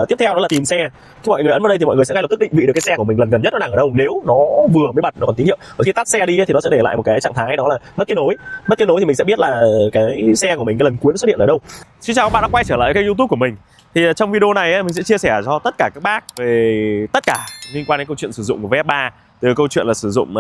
Tiếp theo đó là tìm xe. Khi mọi người ấn vào đây thì mọi người sẽ ngay lập tức định vị được cái xe của mình gần nhất nó đang ở đâu. Nếu nó vừa mới bật nó còn tín hiệu, và khi tắt xe đi thì nó sẽ để lại một cái trạng thái đó là mất kết nối. Mất kết nối thì mình sẽ biết là cái xe của mình cái lần cuối nó xuất hiện ở đâu. Xin chào các bạn đã quay trở lại kênh YouTube của mình. Thì trong video này mình sẽ chia sẻ cho tất cả các bác về tất cả liên quan đến câu chuyện sử dụng của VF3, từ câu chuyện là sử dụng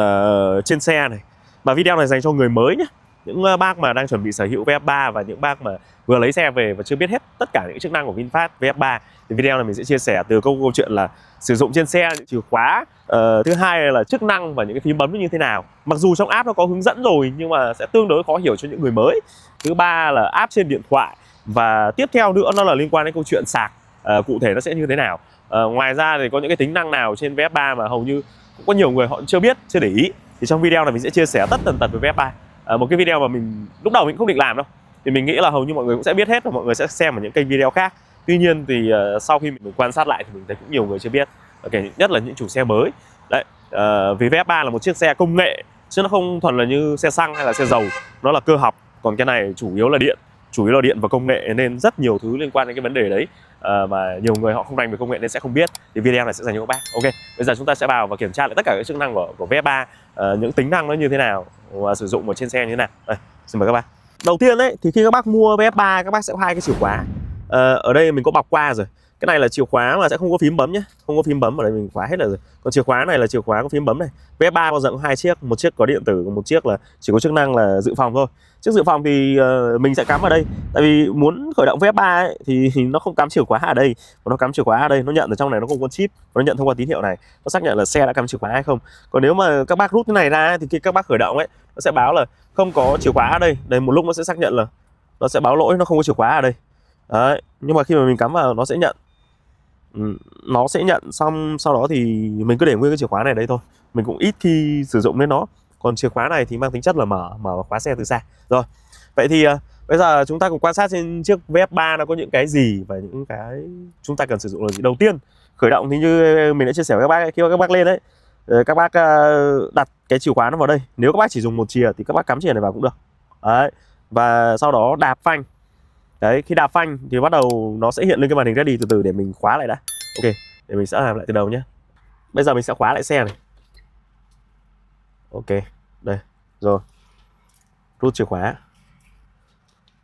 trên xe này. Và video này dành cho người mới nhé, những bác mà đang chuẩn bị sở hữu VF3 và những bác mà vừa lấy xe về và chưa biết hết tất cả những chức năng của VinFast VF3. Thì video này mình sẽ chia sẻ từ câu chuyện là sử dụng trên xe, chìa khóa, thứ hai là chức năng và những cái phím bấm như thế nào. Mặc dù trong app nó có hướng dẫn rồi nhưng mà sẽ tương đối khó hiểu cho những người mới. Thứ ba là app trên điện thoại, và tiếp theo nữa nó là liên quan đến câu chuyện sạc, cụ thể nó sẽ như thế nào. Ngoài ra thì có những cái tính năng nào trên VF3 mà hầu như cũng có nhiều người họ chưa biết, chưa để ý. Thì trong video này mình sẽ chia sẻ tất tần tật về VF3. Một cái video mà mình lúc đầu mình không định làm đâu, thì mình nghĩ là hầu như mọi người cũng sẽ biết hết và mọi người sẽ xem ở những kênh video khác. Tuy nhiên thì sau khi mình quan sát lại thì mình thấy cũng nhiều người chưa biết, nhất là những chủ xe mới đấy. Vì VF3 là một chiếc xe công nghệ chứ nó không thuần là như xe xăng hay là xe dầu, nó là cơ học. Còn cái này chủ yếu là điện và công nghệ, nên rất nhiều thứ liên quan đến cái vấn đề đấy mà nhiều người họ không rành về công nghệ nên sẽ không biết. Thì video này sẽ dành cho các bác. Ok, bây giờ chúng ta sẽ vào và kiểm tra lại tất cả các chức năng của VF3, những tính năng nó như thế nào và sử dụng ở trên xe như thế nào. Đây, xin mời các bác. Đầu tiên đấy thì khi các bác mua VF3 các bác sẽ có hai cái chìa khóa. Ở đây mình có bọc qua rồi. Cái này là chìa khóa mà sẽ không có phím bấm nhé, không có phím bấm, ở đây mình khóa hết rồi. Còn chìa khóa này là chìa khóa có phím bấm này. VF3 bao giờ có hai chiếc, một chiếc có điện tử, còn một chiếc là chỉ có chức năng là dự phòng thôi. Chiếc dự phòng thì mình sẽ cắm ở đây, tại vì muốn khởi động VF3 ấy, thì nó không cắm chìa khóa ở đây, mà nó cắm chìa khóa ở đây. Nó nhận ở trong này nó không có chip, nó nhận thông qua tín hiệu này, nó xác nhận là xe đã cắm chìa khóa hay không. Còn nếu mà các bác rút cái này ra ấy, thì khi các bác khởi động ấy, nó sẽ báo là không có chìa khóa ở đây. Đây, một lúc nó sẽ xác nhận là nó sẽ báo lỗi, nó không có chìa khóa ở đây. Đấy, nhưng mà khi mà mình cắm vào nó sẽ nhận. Nó sẽ nhận xong sau đó thì mình cứ để nguyên cái chìa khóa này đây thôi. Mình cũng ít khi sử dụng đến nó. Còn chìa khóa này thì mang tính chất là mở khóa xe từ xa. Rồi, vậy thì bây giờ chúng ta cùng quan sát trên chiếc VF3 nó có những cái gì và những cái chúng ta cần sử dụng là gì. Đầu tiên, khởi động thì như mình đã chia sẻ với các bác, khi các bác lên đấy, các bác đặt cái chìa khóa nó vào đây. Nếu các bác chỉ dùng một chìa thì các bác cắm chìa này vào cũng được. Đấy, và sau đó đạp phanh. Đấy, khi đạp phanh thì bắt đầu nó sẽ hiện lên cái màn hình ready. Từ từ để mình khóa lại đã. Ok, để mình sẽ làm lại từ đầu nhé. Bây giờ mình sẽ khóa lại xe này. Ok, đây, rồi. Rút chìa khóa.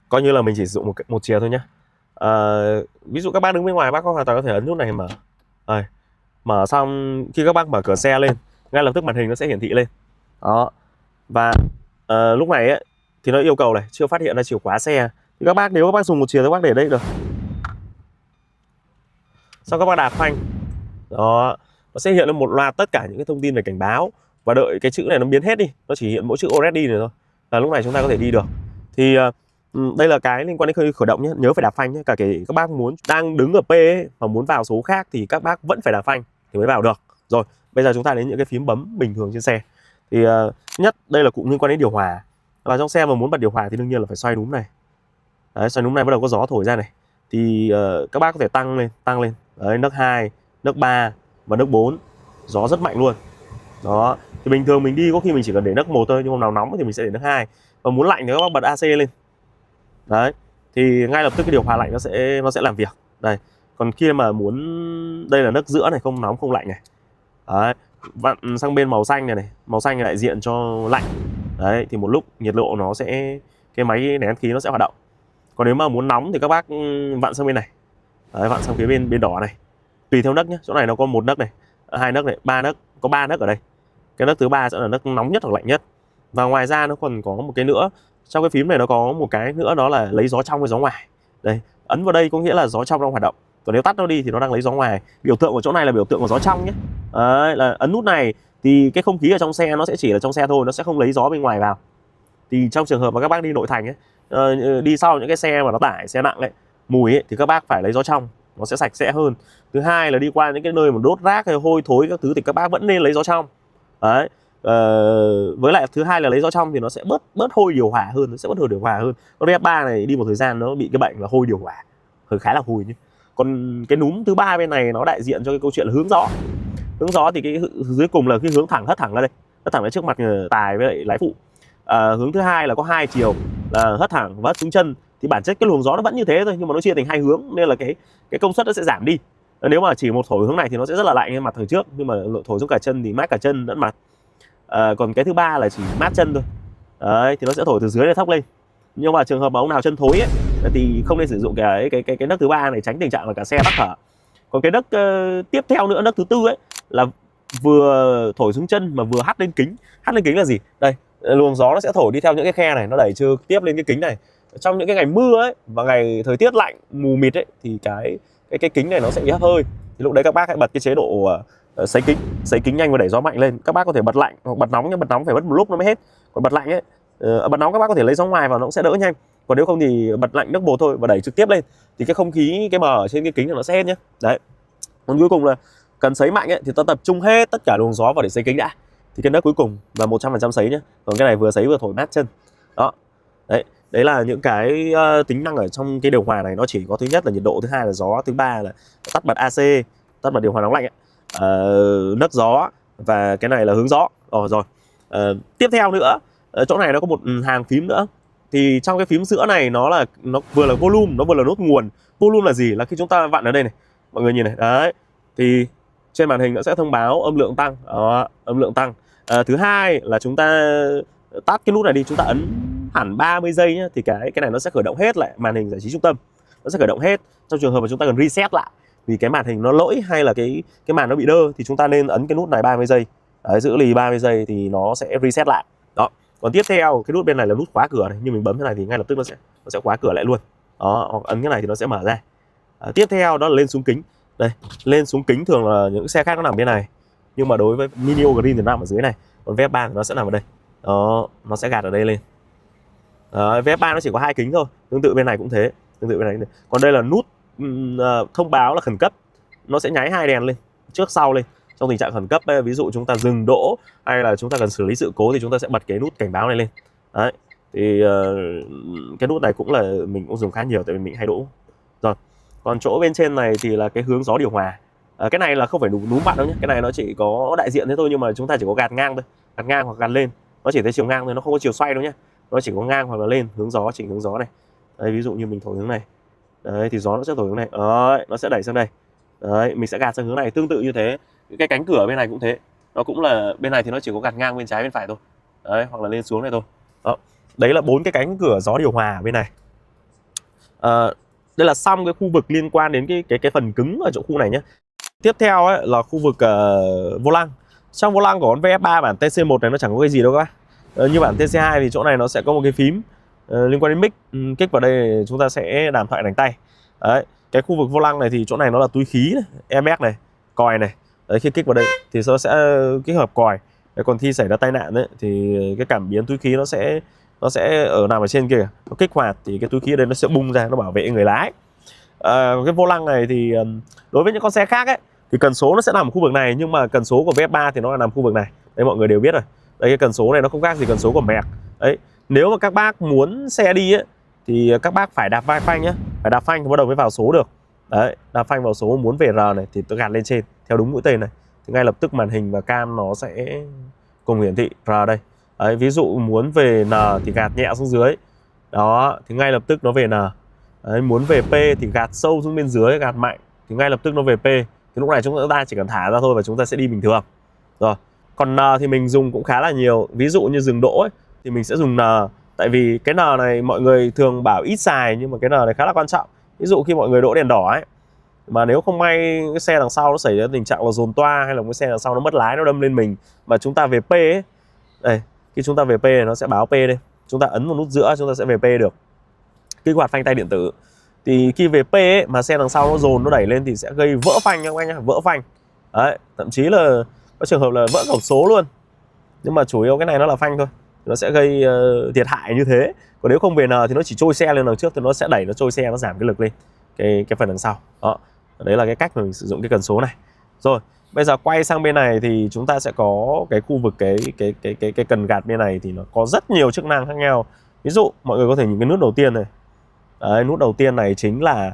Coi như là mình chỉ sử dụng một chìa thôi nhé. Ví dụ các bác đứng bên ngoài, bác hoàn toàn có thể ấn nút này mở. Đây, mở xong khi các bác mở cửa xe lên, ngay lập tức màn hình nó sẽ hiển thị lên. Đó. Và lúc này ấy, thì nó yêu cầu này, chưa phát hiện ra chìa khóa xe. Thì các bác, nếu các bác dùng một chìa thì các bác để đây được. Sau các bác đạp phanh. Đó, nó sẽ hiện lên một loạt tất cả những cái thông tin về cảnh báo. Và đợi cái chữ này nó biến hết đi, nó chỉ hiện mỗi chữ already này thôi. Là lúc này chúng ta có thể đi được. Thì đây là cái liên quan đến khởi động nhé. Nhớ phải đạp phanh nhé. Cả cái các bác muốn đang đứng ở P ấy, mà muốn vào số khác thì các bác vẫn phải đạp phanh thì mới vào được. Rồi, bây giờ chúng ta đến những cái phím bấm bình thường trên xe. Thì nhất đây là cụm liên quan đến điều hòa. Và trong xe mà muốn bật điều hòa thì đương nhiên là phải xoay núm này. Đấy, xoay núm này bắt đầu có gió thổi ra này. Thì các bác có thể tăng lên. Đấy, nấc 2, nấc 3 và nấc 4. Gió rất mạnh luôn. Đó, thì bình thường mình đi có khi mình chỉ cần để nấc 1 thôi, nhưng hôm nào nóng thì mình sẽ để nấc 2. Và muốn lạnh thì các bác bật AC lên. Đấy, thì ngay lập tức cái điều hòa lạnh nó sẽ làm việc. Đây, còn khi mà muốn, đây là nấc giữa này, không nóng không lạnh này. Đấy, vặn sang bên màu xanh này, màu xanh này đại diện cho lạnh. Đấy, thì một lúc nhiệt độ nó sẽ, cái máy nén khí nó sẽ hoạt động. Còn nếu mà muốn nóng thì các bác vặn sang bên này. Đấy, vặn sang phía bên đỏ này. Tùy theo nấc nhé, chỗ này nó có một nấc này, hai nấc này, ba nấc, có 3 nấc ở đây. Cái nấc thứ 3 sẽ là nấc nóng nhất hoặc lạnh nhất. Và ngoài ra nó còn có một cái nữa, trong cái phím này nó có một cái nữa, đó là lấy gió trong với gió ngoài. Đây, ấn vào đây có nghĩa là gió trong đang hoạt động. Còn nếu tắt nó đi thì nó đang lấy gió ngoài. Biểu tượng của chỗ này là biểu tượng của gió trong nhé. Đấy, là ấn nút này thì cái không khí ở trong xe nó sẽ chỉ là trong xe thôi, nó sẽ không lấy gió bên ngoài vào. Thì trong trường hợp mà các bác đi nội thành ấy, đi sau những cái xe mà nó tải, xe nặng ấy, mùi ấy, thì các bác phải lấy gió trong, nó sẽ sạch sẽ hơn. Thứ hai là đi qua những cái nơi mà đốt rác hay hôi thối các thứ thì các bác vẫn nên lấy gió trong. Đấy, với lại thứ hai là lấy gió trong thì nó sẽ bớt hôi điều hòa hơn, nó sẽ bớt hôi điều hòa hơn. Con VF3 này đi một thời gian nó bị cái bệnh là hôi điều hòa, khá là hôi nhé. Còn cái núm thứ 3 bên này nó đại diện cho cái câu chuyện là hướng gió. Hướng gió thì cái dưới cùng là cái hướng thẳng, hất thẳng ra đây, hất thẳng ra trước mặt tài với lại lái phụ. Hướng thứ hai là có hai chiều là hất thẳng và hất xuống chân. thì bản chất cái luồng gió nó vẫn như thế thôi, nhưng mà nó chia thành hai hướng nên là cái công suất nó sẽ giảm đi. Nếu mà chỉ một thổi hướng này thì nó sẽ rất là lạnh như mặt thổi trước, nhưng mà thổi xuống cả chân thì mát cả chân lẫn mặt. Còn cái thứ ba là chỉ mát chân thôi. Đấy, thì nó sẽ thổi từ dưới này thốc lên. Nhưng mà trường hợp mà ông nào chân thối ấy, thì không nên sử dụng cái nấc thứ ba này, tránh tình trạng là cả xe tắc thở. Còn cái nấc tiếp theo nữa, nấc thứ tư ấy, là vừa thổi xuống chân mà vừa hắt lên kính. Hắt lên kính là gì? Đây, luồng gió nó sẽ thổi đi theo những cái khe này, nó đẩy trực tiếp lên cái kính này. Trong những cái ngày mưa ấy và ngày thời tiết lạnh mù mịt ấy thì cái kính này nó sẽ bị hắt hơi. Thì lúc đấy các bác hãy bật cái chế độ sấy kính nhanh và đẩy gió mạnh lên. Các bác có thể bật lạnh hoặc bật nóng, nhưng bật nóng phải mất một lúc nó mới hết. Còn bật lạnh ấy, bật nóng các bác có thể lấy gió ngoài vào nó cũng sẽ đỡ nhanh. Còn nếu không thì bật lạnh nước bột thôi và đẩy trực tiếp lên thì cái không khí, cái mờ ở trên cái kính nó sẽ hết nhé. Đấy. Còn cuối cùng là cần sấy mạnh ấy, thì ta tập trung hết tất cả luồng gió vào để sấy kính đã. Thì cái nấc cuối cùng là 100% sấy nhé. Còn cái này vừa sấy vừa thổi mát chân. Đó. Đấy là những cái tính năng ở trong cái điều hòa này. Nó chỉ có thứ nhất là nhiệt độ, thứ hai là gió, thứ ba là tắt bật AC, tắt bật điều hòa nóng lạnh ấy. Nấc gió và cái này là hướng gió. Rồi. Tiếp theo nữa, chỗ này nó có một hàng phím nữa. Thì trong cái phím giữa này nó vừa là volume, nó vừa là nốt nguồn. Volume là gì? Là khi chúng ta vặn ở đây này, mọi người nhìn này, đấy, thì trên màn hình nó sẽ thông báo âm lượng tăng. Đó, âm lượng tăng. Thứ hai là chúng ta tắt cái nút này đi, chúng ta ấn hẳn 30 giây nhá, thì cái này nó sẽ khởi động hết lại màn hình giải trí trung tâm. Nó sẽ khởi động hết. Trong trường hợp mà chúng ta cần reset lại vì cái màn hình nó lỗi hay là cái màn nó bị đơ thì chúng ta nên ấn cái nút này 30 giây. Đấy, giữ lì 30 giây thì nó sẽ reset lại. Đó. Còn tiếp theo cái nút bên này là nút khóa cửa này, nhưng mình bấm thế này thì ngay lập tức nó sẽ khóa cửa lại luôn. Đó, hoặc ấn cái này thì nó sẽ mở ra. Tiếp theo đó là lên xuống kính. Đây, lên xuống kính thường là những xe khác nó nằm bên này, nhưng mà đối với Mini Green thì nằm ở dưới này, còn VF3 thì nó sẽ nằm ở đây. Đó, nó sẽ gạt ở đây lên. VF3 nó chỉ có hai kính thôi, tương tự bên này cũng thế, tương tự bên này cũng thế. Còn đây là nút thông báo là khẩn cấp, nó sẽ nháy hai đèn lên trước sau lên trong tình trạng khẩn cấp. Ví dụ chúng ta dừng đỗ hay là chúng ta cần xử lý sự cố thì chúng ta sẽ bật cái nút cảnh báo này lên. Đấy, thì cái nút này cũng là mình cũng dùng khá nhiều tại vì mình hay đỗ. Rồi, còn chỗ bên trên này thì là cái hướng gió điều hòa. Cái này là không phải núm vặn đâu nhé, cái này nó chỉ có đại diện thế thôi, nhưng mà chúng ta chỉ có gạt ngang thôi, gạt ngang hoặc gạt lên, nó chỉ thấy chiều ngang thôi, nó không có chiều xoay đâu nhé, nó chỉ có ngang hoặc là lên. Hướng gió, chỉnh hướng gió này. Đấy, ví dụ như mình thổi hướng này, đấy thì gió nó sẽ thổi hướng này. Đấy, nó sẽ đẩy sang đây. Đấy, mình sẽ gạt sang hướng này, tương tự như thế. Cái cánh cửa bên này cũng thế, nó cũng là bên này thì nó chỉ có gạt ngang bên trái bên phải thôi. Đấy, hoặc là lên xuống này thôi. Đó. Đấy là 4 cái cánh cửa gió điều hòa ở bên này. Đây là xong cái khu vực liên quan đến cái phần cứng ở chỗ khu này nhé. Tiếp theo ấy là khu vực vô lăng. Trong vô lăng của con VF3 bản TC1 này nó chẳng có cái gì đâu các bác. Như bản TC2 thì chỗ này nó sẽ có một cái phím liên quan đến mic. Kích vào đây chúng ta sẽ đàm thoại đánh tay. Đấy, cái khu vực vô lăng này thì chỗ này nó là túi khí này, airbag này, còi này. Đấy, khi kích vào đây thì nó sẽ kích hợp còi. Đấy, còn khi xảy ra tai nạn ấy, thì cái cảm biến túi khí nó sẽ nằm ở trên kia, nó kích hoạt thì cái túi khí ở đây nó sẽ bung ra, nó bảo vệ người lái. Cái vô lăng này thì đối với những con xe khác ấy thì cần số nó sẽ nằm ở khu vực này, nhưng mà cần số của VF3 thì nó là nằm khu vực này. Đấy, mọi người đều biết rồi. Đây, cái cần số này nó không khác gì cần số của Merc. Đấy, nếu mà các bác muốn xe đi ấy thì các bác phải đạp vai phanh nhé, phải đạp phanh thì bắt đầu mới vào số được. Đấy, đạp phanh vào số, muốn về R này thì tôi gạt lên trên theo đúng mũi tên này thì ngay lập tức màn hình và cam nó sẽ cùng hiển thị R đây. Đấy, ví dụ muốn về N thì gạt nhẹ xuống dưới. Đó, thì ngay lập tức nó về N. Đấy, muốn về P thì gạt sâu xuống bên dưới, gạt mạnh thì ngay lập tức nó về P. Thì lúc này chúng ta chỉ cần thả ra thôi và chúng ta sẽ đi bình thường. Rồi, còn N thì mình dùng cũng khá là nhiều. Ví dụ như dừng đỗ ấy, thì mình sẽ dùng N. Tại vì cái N này mọi người thường bảo ít xài, nhưng mà cái N này khá là quan trọng. Ví dụ khi mọi người đỗ đèn đỏ ấy, mà nếu không may cái xe đằng sau nó xảy ra tình trạng là dồn toa, hay là cái xe đằng sau nó mất lái, nó đâm lên mình mà chúng ta về P ấy. Đây, khi chúng ta về P nó sẽ báo P đây. Chúng ta ấn một nút giữa chúng ta sẽ về P được. Kích hoạt phanh tay điện tử. Thì khi về P ấy, mà xe đằng sau nó dồn, nó đẩy lên thì sẽ gây vỡ phanh nha các anh nhá, vỡ phanh. Đấy, thậm chí là có trường hợp là vỡ cổng số luôn. Nhưng mà chủ yếu cái này nó là phanh thôi, nó sẽ gây thiệt hại như thế. Còn nếu không về N thì nó chỉ trôi xe lên đằng trước thì nó sẽ đẩy, nó trôi xe, nó giảm cái lực lên cái phần đằng sau. Đó, đấy là cái cách mà mình sử dụng cái cần số này. Rồi, bây giờ quay sang bên này thì chúng ta sẽ có cái khu vực cái cần gạt bên này thì nó có rất nhiều chức năng khác nhau. Ví dụ mọi người có thể nhìn cái nút đầu tiên này. Đấy, nút đầu tiên này chính là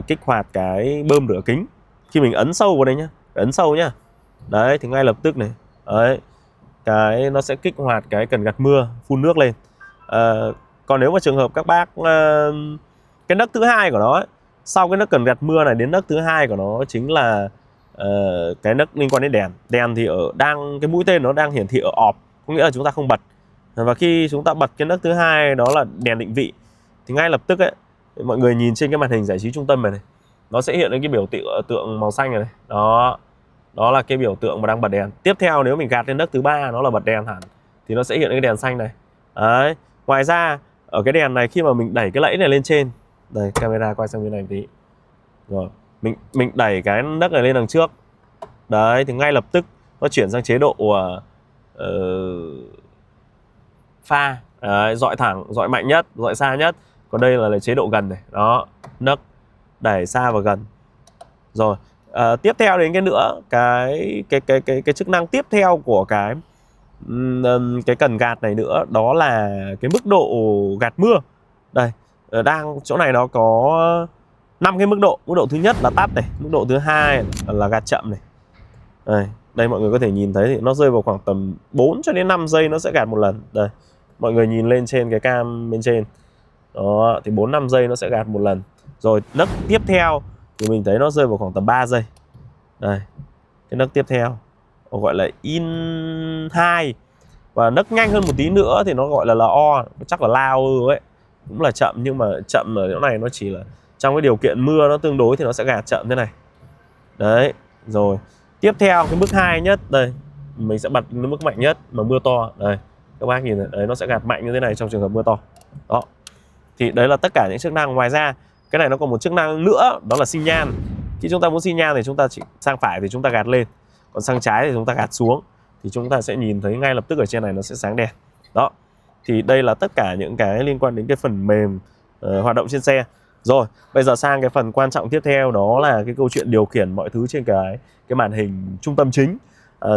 kích hoạt cái bơm rửa kính. Khi mình ấn sâu vào đây nhá, ấn sâu nhá. Đấy, thì ngay lập tức này, đấy, cái nó sẽ kích hoạt cái cần gạt mưa, phun nước lên. Còn nếu mà trường hợp các bác cái nấc thứ hai của nó ấy, sau cái nấc cần gạt mưa này đến nấc thứ hai của nó chính là cái nấc liên quan đến đèn. Đèn thì cái mũi tên nó đang hiển thị ở off, có nghĩa là chúng ta không bật. Và khi chúng ta bật cái nấc thứ hai đó là đèn định vị thì ngay lập tức ấy, mọi người nhìn trên cái màn hình giải trí trung tâm này, nó sẽ hiện lên cái biểu tượng màu xanh này, đó là cái biểu tượng mà đang bật đèn. Tiếp theo nếu mình gạt lên nấc thứ ba nó là bật đèn hẳn thì nó sẽ hiện lên cái đèn xanh này. Đấy. Ngoài ra ở cái đèn này khi mà mình đẩy cái lẫy này lên trên, đây camera quay sang bên này một tí, rồi mình đẩy cái nấc này lên đằng trước, đấy thì ngay lập tức nó chuyển sang chế độ pha, dọi thẳng, dọi mạnh nhất, dọi xa nhất. Còn đây là chế độ gần này, đó, nấc đẩy xa và gần. Rồi tiếp theo đến cái nữa, cái chức năng tiếp theo của cái cần gạt này nữa, đó là cái mức độ gạt mưa. Đây, chỗ này nó có 5 cái mức độ. Mức độ thứ nhất là tắt này, mức độ thứ hai là gạt chậm này. Đây mọi người có thể nhìn thấy thì nó rơi vào khoảng tầm 4 cho đến 5 giây nó sẽ gạt một lần. Đây, mọi người nhìn lên trên cái cam bên trên. Đó, thì 4-5 giây nó sẽ gạt một lần. Rồi nấc tiếp theo thì mình thấy nó rơi vào khoảng tầm 3 giây. Đây, cái nấc tiếp theo gọi là in 2. Và nấc nhanh hơn một tí nữa thì nó gọi là o, chắc là lao ấy, cũng là chậm, nhưng mà chậm ở chỗ này nó chỉ là trong cái điều kiện mưa nó tương đối thì nó sẽ gạt chậm thế này. Đấy, rồi tiếp theo cái mức 2 nhất, đây mình sẽ bật đến mức mạnh nhất mà mưa to. Đây các bác nhìn này, đấy nó sẽ gạt mạnh như thế này trong trường hợp mưa to. Đó, thì đấy là tất cả những chức năng. Ngoài ra cái này nó còn một chức năng nữa, đó là xi nhan. Khi chúng ta muốn xi nhan thì chúng ta chỉ sang phải thì chúng ta gạt lên, còn sang trái thì chúng ta gạt xuống, thì chúng ta sẽ nhìn thấy ngay lập tức ở trên này nó sẽ sáng đèn. Đó, thì đây là tất cả những cái liên quan đến cái phần mềm hoạt động trên xe. Rồi bây giờ sang cái phần quan trọng tiếp theo, đó là cái câu chuyện điều khiển mọi thứ trên cái màn hình trung tâm chính.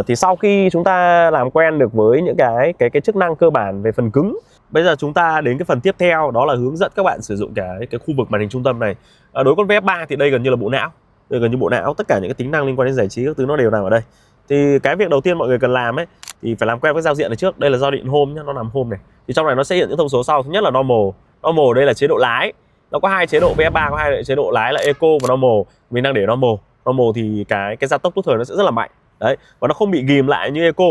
Thì sau khi chúng ta làm quen được với những cái chức năng cơ bản về phần cứng, bây giờ chúng ta đến cái phần tiếp theo, đó là hướng dẫn các bạn sử dụng cái khu vực màn hình trung tâm này. Đối với con VF3 thì đây gần như là bộ não. Đây gần như bộ não, tất cả những cái tính năng liên quan đến giải trí các thứ nó đều nằm ở đây. Thì cái việc đầu tiên mọi người cần làm ấy thì phải làm quen với giao diện này trước. Đây là giao diện home nhá, nó nằm home này. Thì trong này nó sẽ hiện những thông số sau. Thứ nhất là normal. Normal đây là chế độ lái. Nó có 2 chế độ, VF3 có 2 chế độ lái là Eco và normal. Mình đang để normal. Normal thì cái gia tốc tốt thời nó sẽ rất là mạnh. Đấy, và nó không bị ghim lại như Eco.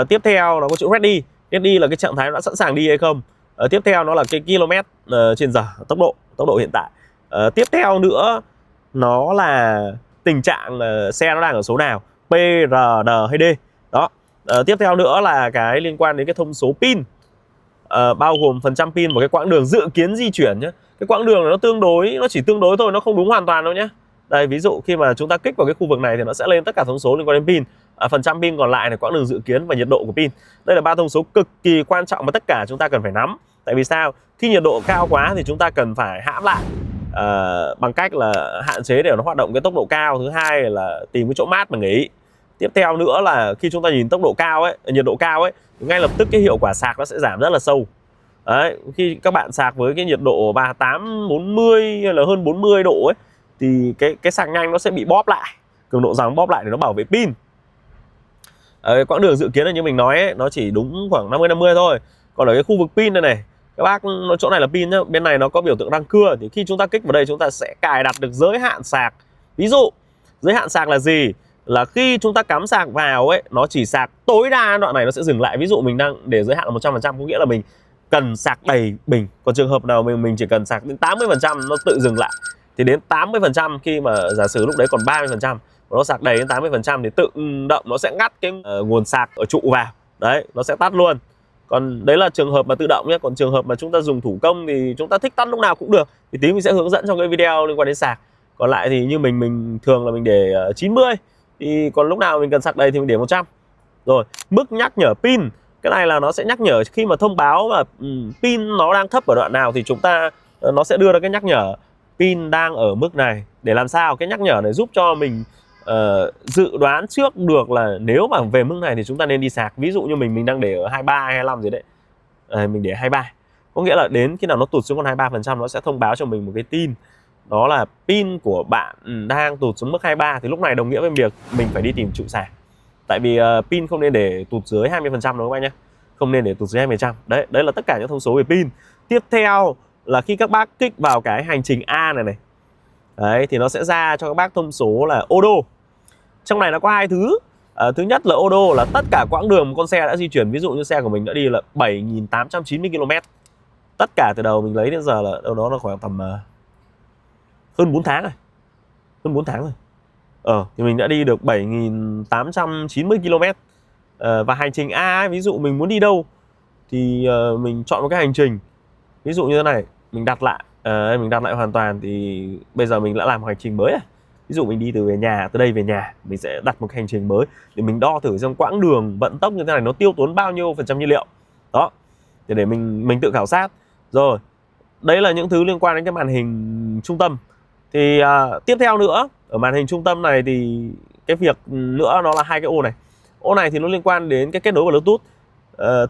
Tiếp theo nó có chữ ready. Ready là cái trạng thái nó đã sẵn sàng đi hay không. Tiếp theo nó là cái km/h, tốc độ hiện tại. Tiếp theo nữa nó là tình trạng xe nó đang ở số nào, P, R, N hay D. Đó. Tiếp theo nữa là cái liên quan đến cái thông số pin, bao gồm phần trăm pin và cái quãng đường dự kiến di chuyển nhé. Cái quãng đường nó nó chỉ tương đối thôi, nó không đúng hoàn toàn đâu nhé. Đây, ví dụ khi mà chúng ta kích vào cái khu vực này thì nó sẽ lên tất cả thông số liên quan đến pin. Phần trăm pin còn lại là quãng đường dự kiến và nhiệt độ của pin. Đây là 3 thông số cực kỳ quan trọng mà tất cả chúng ta cần phải nắm. Tại vì sao? Khi nhiệt độ cao quá thì chúng ta cần phải hãm lại bằng cách là hạn chế để nó hoạt động cái tốc độ cao. Thứ hai là tìm cái chỗ mát mà nghỉ. Tiếp theo nữa là khi chúng ta nhìn tốc độ cao ấy, nhiệt độ cao ấy, thì ngay lập tức cái hiệu quả sạc nó sẽ giảm rất là sâu. Đấy, khi các bạn sạc với cái nhiệt độ 38, 40 hay là hơn 40 độ ấy thì cái sạc nhanh nó sẽ bị bóp lại, cường độ giảm bóp lại để nó bảo vệ pin. Quãng đường dự kiến là như mình nói ấy, nó chỉ đúng khoảng 50-50 thôi. Còn ở cái khu vực pin này các bác, chỗ này là pin nhá, bên này nó có biểu tượng răng cưa, thì khi chúng ta kích vào đây chúng ta sẽ cài đặt được giới hạn sạc. Ví dụ giới hạn sạc là gì? Là khi chúng ta cắm sạc vào ấy, nó chỉ sạc tối đa đoạn này nó sẽ dừng lại. Ví dụ mình đang để giới hạn là 100%, có nghĩa là mình cần sạc đầy bình. Còn trường hợp nào mình chỉ cần sạc đến 80% nó tự dừng lại. Thì đến 80% khi mà giả sử lúc đấy còn 30%, nó sạc đầy đến 80% thì tự động nó sẽ ngắt cái nguồn sạc ở trụ vào. Đấy, nó sẽ tắt luôn. Còn đấy là trường hợp mà tự động nhé. Còn trường hợp mà chúng ta dùng thủ công thì chúng ta thích tắt lúc nào cũng được. Thì tí mình sẽ hướng dẫn trong cái video liên quan đến sạc. Còn lại thì như mình thường là mình để 90. Thì còn lúc nào mình cần sạc đầy thì mình để 100. Rồi, mức nhắc nhở pin. Cái này là nó sẽ nhắc nhở khi mà thông báo là pin nó đang thấp ở đoạn nào thì nó sẽ đưa ra cái nhắc nhở pin đang ở mức này. Để làm sao cái nhắc nhở này giúp cho mình dự đoán trước được là nếu mà về mức này thì chúng ta nên đi sạc. Ví dụ như mình đang để ở 23 hay 25 gì đấy, mình để 23, có nghĩa là đến khi nào nó tụt xuống còn 23% nó sẽ thông báo cho mình một cái tin, đó là pin của bạn đang tụt xuống mức 23. Thì lúc này đồng nghĩa với việc mình phải đi tìm trụ sạc. Tại vì pin không nên để tụt dưới 20% đâu các bạn nhé, không nên để tụt dưới 20%. Đấy là tất cả những thông số về pin. Tiếp theo là khi các bác kích vào cái hành trình A này này, đấy, thì nó sẽ ra cho các bác thông số là ô đô. Trong này nó có hai thứ. Thứ nhất là ô đô là tất cả quãng đường con xe đã di chuyển. Ví dụ như xe của mình đã đi là 7.890 km. Tất cả từ đầu mình lấy đến giờ là đâu đó là khoảng tầm hơn 4 tháng rồi. Hơn 4 tháng rồi. Thì mình đã đi được 7.890 km. Và hành trình A ấy, ví dụ mình muốn đi đâu thì mình chọn một cái hành trình. Ví dụ như thế này, mình đặt lại mình đặt lại hoàn toàn thì bây giờ mình đã làm một hành trình mới này. Ví dụ mình đi từ đây về nhà, mình sẽ đặt một cái hành trình mới để mình đo thử xem quãng đường vận tốc như thế này nó tiêu tốn bao nhiêu phần trăm nhiên liệu. Đó. Để mình tự khảo sát. Rồi. Đấy là những thứ liên quan đến cái màn hình trung tâm. Thì tiếp theo nữa, ở màn hình trung tâm này thì cái việc nữa nó là hai cái ô này. Ô này thì nó liên quan đến cái kết nối vào Bluetooth.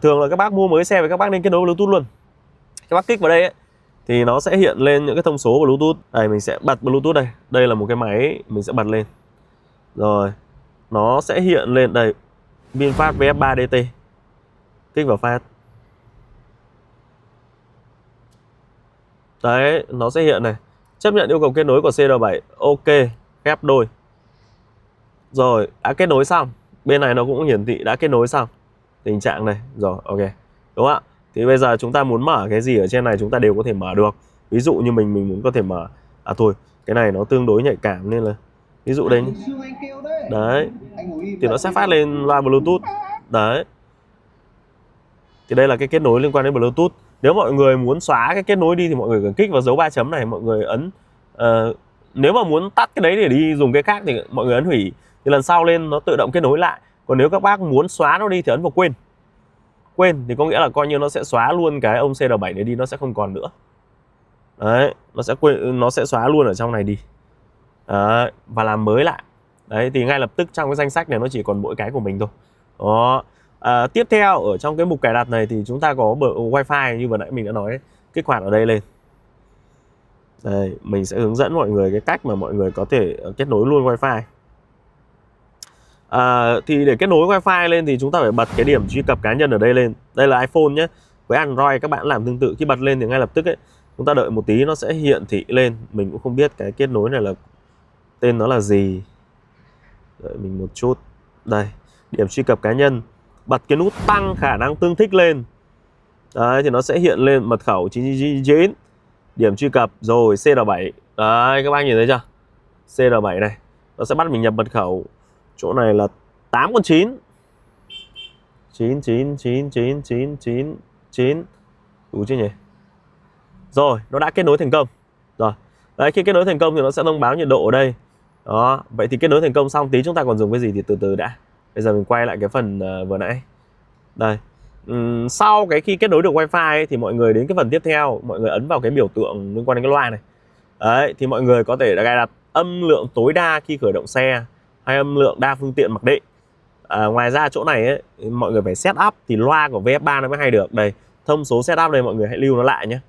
Thường là các bác mua mới xe và các bác nên kết nối vào Bluetooth luôn. Các bác kích vào đây ấy, thì nó sẽ hiện lên những cái thông số Bluetooth. Đây, mình sẽ bật Bluetooth đây. Đây là một cái máy mình sẽ bật lên. Rồi, nó sẽ hiện lên đây VinFast VF3 DT. Kích vào phát. Đấy, nó sẽ hiện này. Chấp nhận yêu cầu kết nối của CR7. Ok, ghép đôi. Rồi, đã kết nối xong. Bên này nó cũng hiển thị đã kết nối xong. Tình trạng này. Rồi, ok. Đúng không ạ? Thì bây giờ chúng ta muốn mở cái gì ở trên này chúng ta đều có thể mở được. Ví dụ như mình muốn có thể mở. Thôi, cái này nó tương đối nhạy cảm nên là ví dụ đây. Đấy. Thì nó sẽ phát lên loa Bluetooth. Đấy. Thì đây là cái kết nối liên quan đến Bluetooth. Nếu mọi người muốn xóa cái kết nối đi thì mọi người cần kích vào dấu 3 chấm này, mọi người ấn nếu mà muốn tắt cái đấy để đi dùng cái khác thì mọi người ấn hủy. Thì lần sau lên nó tự động kết nối lại. Còn nếu các bác muốn xóa nó đi thì ấn vào quên. Quên thì có nghĩa là coi như nó sẽ xóa luôn cái ông CR7 này đi, nó sẽ không còn nữa. Đấy, nó sẽ xóa luôn ở trong này đi. Đấy, và làm mới lại. Đấy, thì ngay lập tức trong cái danh sách này nó chỉ còn mỗi cái của mình thôi. Đó. Tiếp theo ở trong cái mục cài đặt này thì chúng ta có Wi-Fi như vừa nãy mình đã nói, kích hoạt ở đây lên. Đây, mình sẽ hướng dẫn mọi người cái cách mà mọi người có thể kết nối luôn Wi-Fi. Thì để kết nối Wi-Fi lên thì chúng ta phải bật cái điểm truy cập cá nhân ở đây lên. Đây là iPhone nhé. Với Android các bạn làm tương tự, khi bật lên thì ngay lập tức ấy, chúng ta đợi một tí nó sẽ hiện thị lên. Mình cũng không biết cái kết nối này là tên nó là gì. Đợi mình một chút. Đây, điểm truy cập cá nhân. Bật cái nút tăng khả năng tương thích lên. Đấy, thì nó sẽ hiện lên mật khẩu 999, điểm truy cập, rồi CR7. Đấy, các bác nhìn thấy chưa? CR7 này. Nó sẽ bắt mình nhập mật khẩu. Chỗ này là 8 con 9. 9. Đủ chưa nhỉ? Rồi, nó đã kết nối thành công. Rồi. Đấy, khi kết nối thành công thì nó sẽ thông báo nhiệt độ ở đây. Đó, vậy thì kết nối thành công xong tí chúng ta còn dùng cái gì thì từ từ đã. Bây giờ mình quay lại cái phần vừa nãy. Đây. Sau cái khi kết nối được Wi-Fi ấy, thì mọi người đến cái phần tiếp theo, mọi người ấn vào cái biểu tượng liên quan đến cái loa này. Đấy, thì mọi người có thể cài đặt âm lượng tối đa khi khởi động xe hay âm lượng đa phương tiện mặc định. Ngoài ra chỗ này ấy, mọi người phải set up thì loa của VF3 nó mới hay được. Đây, thông số setup đây mọi người hãy lưu nó lại nhé.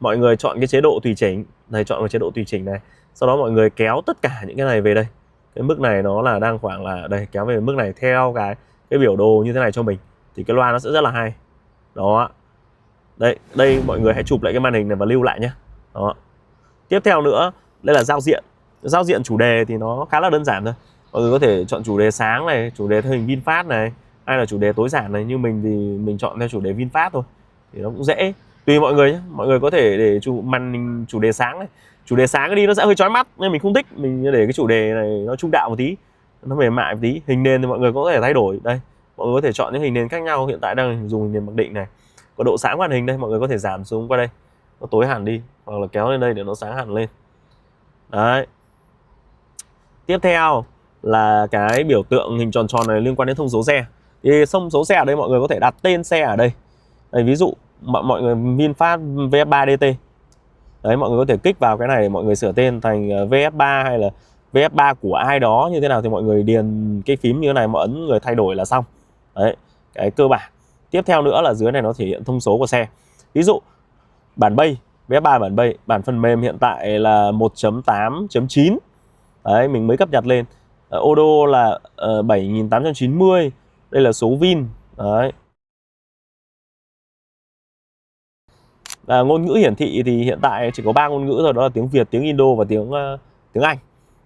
Mọi người chọn cái chế độ tùy chỉnh. Đây, chọn cái chế độ tùy chỉnh này. Sau đó mọi người kéo tất cả những cái này về đây. Cái mức này nó là đang khoảng là đây, kéo về mức này theo cái biểu đồ như thế này cho mình. Thì cái loa nó sẽ rất là hay. Đó. Đây mọi người hãy chụp lại cái màn hình này và lưu lại nhé. Đó. Tiếp theo nữa, đây là giao diện. Giao diện chủ đề thì nó khá là đơn giản thôi. Mọi người có thể chọn chủ đề sáng này, chủ đề theo hình VinFast này, hay là chủ đề tối giản này. Như mình thì mình chọn theo chủ đề VinFast thôi. Thì nó cũng dễ. Tùy mọi người nhé. Mọi người có thể để màn hình chủ đề sáng này. Chủ đề sáng đi nó sẽ hơi chói mắt nên mình không thích. Mình để cái chủ đề này nó trung đạo một tí, nó mềm mại một tí. Hình nền thì mọi người có thể thay đổi. Đây, mọi người có thể chọn những hình nền khác nhau. Hiện tại đang dùng hình nền mặc định này. Có độ sáng màn hình đây, mọi người có thể giảm xuống qua đây, nó tối hẳn đi, hoặc là kéo lên đây để nó sáng hẳn lên. Đấy. Tiếp theo là cái biểu tượng hình tròn tròn này liên quan đến thông số xe. Thì thông số xe ở đây mọi người có thể đặt tên xe ở đây. Đây, ví dụ mọi người VinFast VF3 DT. Đấy, mọi người có thể kích vào cái này để mọi người sửa tên thành VF3 hay là VF3 của ai đó như thế nào thì mọi người điền cái phím như thế này mà ấn người thay đổi là xong. Đấy, cái cơ bản. Tiếp theo nữa là dưới này nó thể hiện thông số của xe. Ví dụ bản bay, VF3 bản bay, bản phần mềm hiện tại là 1.8.9. Đấy, mình mới cập nhật lên. Ô đô là 7.890. Đây là số Vin. Đấy. Ngôn ngữ hiển thị thì hiện tại chỉ có 3 ngôn ngữ thôi, đó là tiếng Việt, tiếng Indo và tiếng Anh.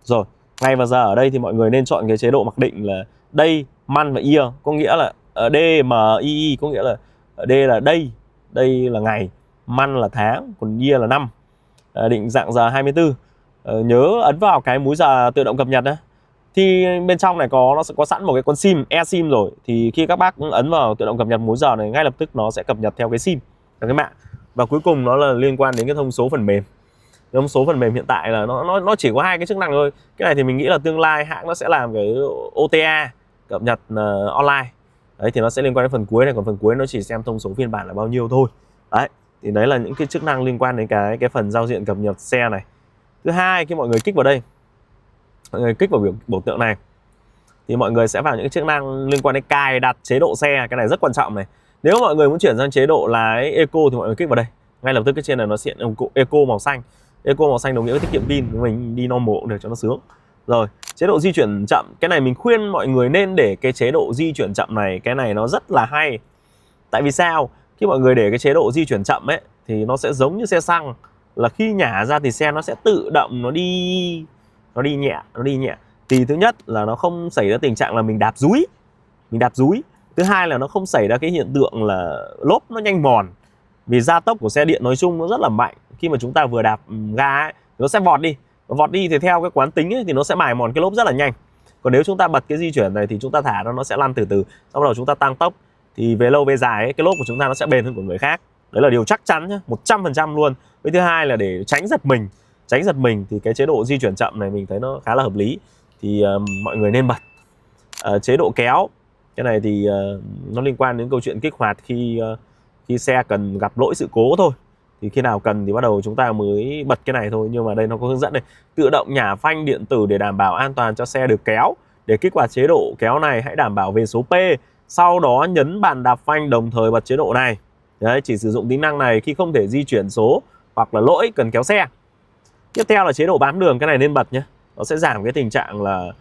Rồi, ngay và giờ ở đây thì mọi người nên chọn cái chế độ mặc định là day, month và year, có nghĩa là D M I I, có nghĩa là D là đây là ngày, month là tháng, còn year là năm. Định dạng giờ 24. Nhớ ấn vào cái múi giờ tự động cập nhật đó. Thì bên trong này nó sẽ có sẵn một cái con sim, eSIM rồi. Thì khi các bác ấn vào tự động cập nhật múi giờ này, ngay lập tức nó sẽ cập nhật theo cái sim, theo cái mạng. Và cuối cùng nó là liên quan đến cái thông số phần mềm. Thông số phần mềm hiện tại là nó chỉ có 2 cái chức năng thôi. Cái này thì mình nghĩ là tương lai hãng nó sẽ làm cái OTA cập nhật online. Đấy thì nó sẽ liên quan đến phần cuối này, còn phần cuối nó chỉ xem thông số phiên bản là bao nhiêu thôi. Đấy, thì đấy là những cái chức năng liên quan đến cái phần giao diện cập nhật xe này. Thứ hai, khi mọi người kích vào đây, mọi người kích vào biểu tượng này thì mọi người sẽ vào những chức năng liên quan đến cài đặt chế độ xe. Cái này rất quan trọng này. Nếu mọi người muốn chuyển sang chế độ lái Eco thì mọi người kích vào đây, ngay lập tức cái trên này nó hiện Eco màu xanh. Eco màu xanh đồng nghĩa với tiết kiệm pin, mình đi normal cũng được cho nó sướng. Rồi, chế độ di chuyển chậm, cái này mình khuyên mọi người nên để cái chế độ di chuyển chậm này, cái này nó rất là hay. Tại vì sao? Khi mọi người để cái chế độ di chuyển chậm ấy thì nó sẽ giống như xe xăng, là khi nhả ra thì xe nó sẽ tự động nó đi nhẹ. Thì thứ nhất là nó không xảy ra tình trạng là mình đạp dúi. Thứ hai là nó không xảy ra cái hiện tượng là lốp nó nhanh mòn. Vì gia tốc của xe điện nói chung nó rất là mạnh. Khi mà chúng ta vừa đạp ga ấy, nó sẽ vọt đi thì theo cái quán tính ấy, thì nó sẽ mài mòn cái lốp rất là nhanh. Còn nếu chúng ta bật cái di chuyển này thì chúng ta thả nó sẽ lăn từ từ, sau đó chúng ta tăng tốc thì về lâu về dài ấy, cái lốp của chúng ta nó sẽ bền hơn của người khác. Đấy là điều chắc chắn nhé, 100% luôn. Với thứ hai là để tránh giật mình thì cái chế độ di chuyển chậm này mình thấy nó khá là hợp lý. Thì mọi người nên bật. Chế độ kéo, cái này thì nó liên quan đến câu chuyện kích hoạt khi xe cần gặp lỗi sự cố thôi. Thì khi nào cần thì bắt đầu chúng ta mới bật cái này thôi. Nhưng mà đây nó có hướng dẫn đây, tự động nhả phanh điện tử để đảm bảo an toàn cho xe được kéo. Để kích hoạt chế độ kéo này, hãy đảm bảo về số P, sau đó nhấn bàn đạp phanh đồng thời bật chế độ này. Đấy, chỉ sử dụng tính năng này khi không thể di chuyển số hoặc là lỗi cần kéo xe. Tiếp theo là chế độ bám đường, cái này nên bật nhé. Nó sẽ giảm cái tình trạng là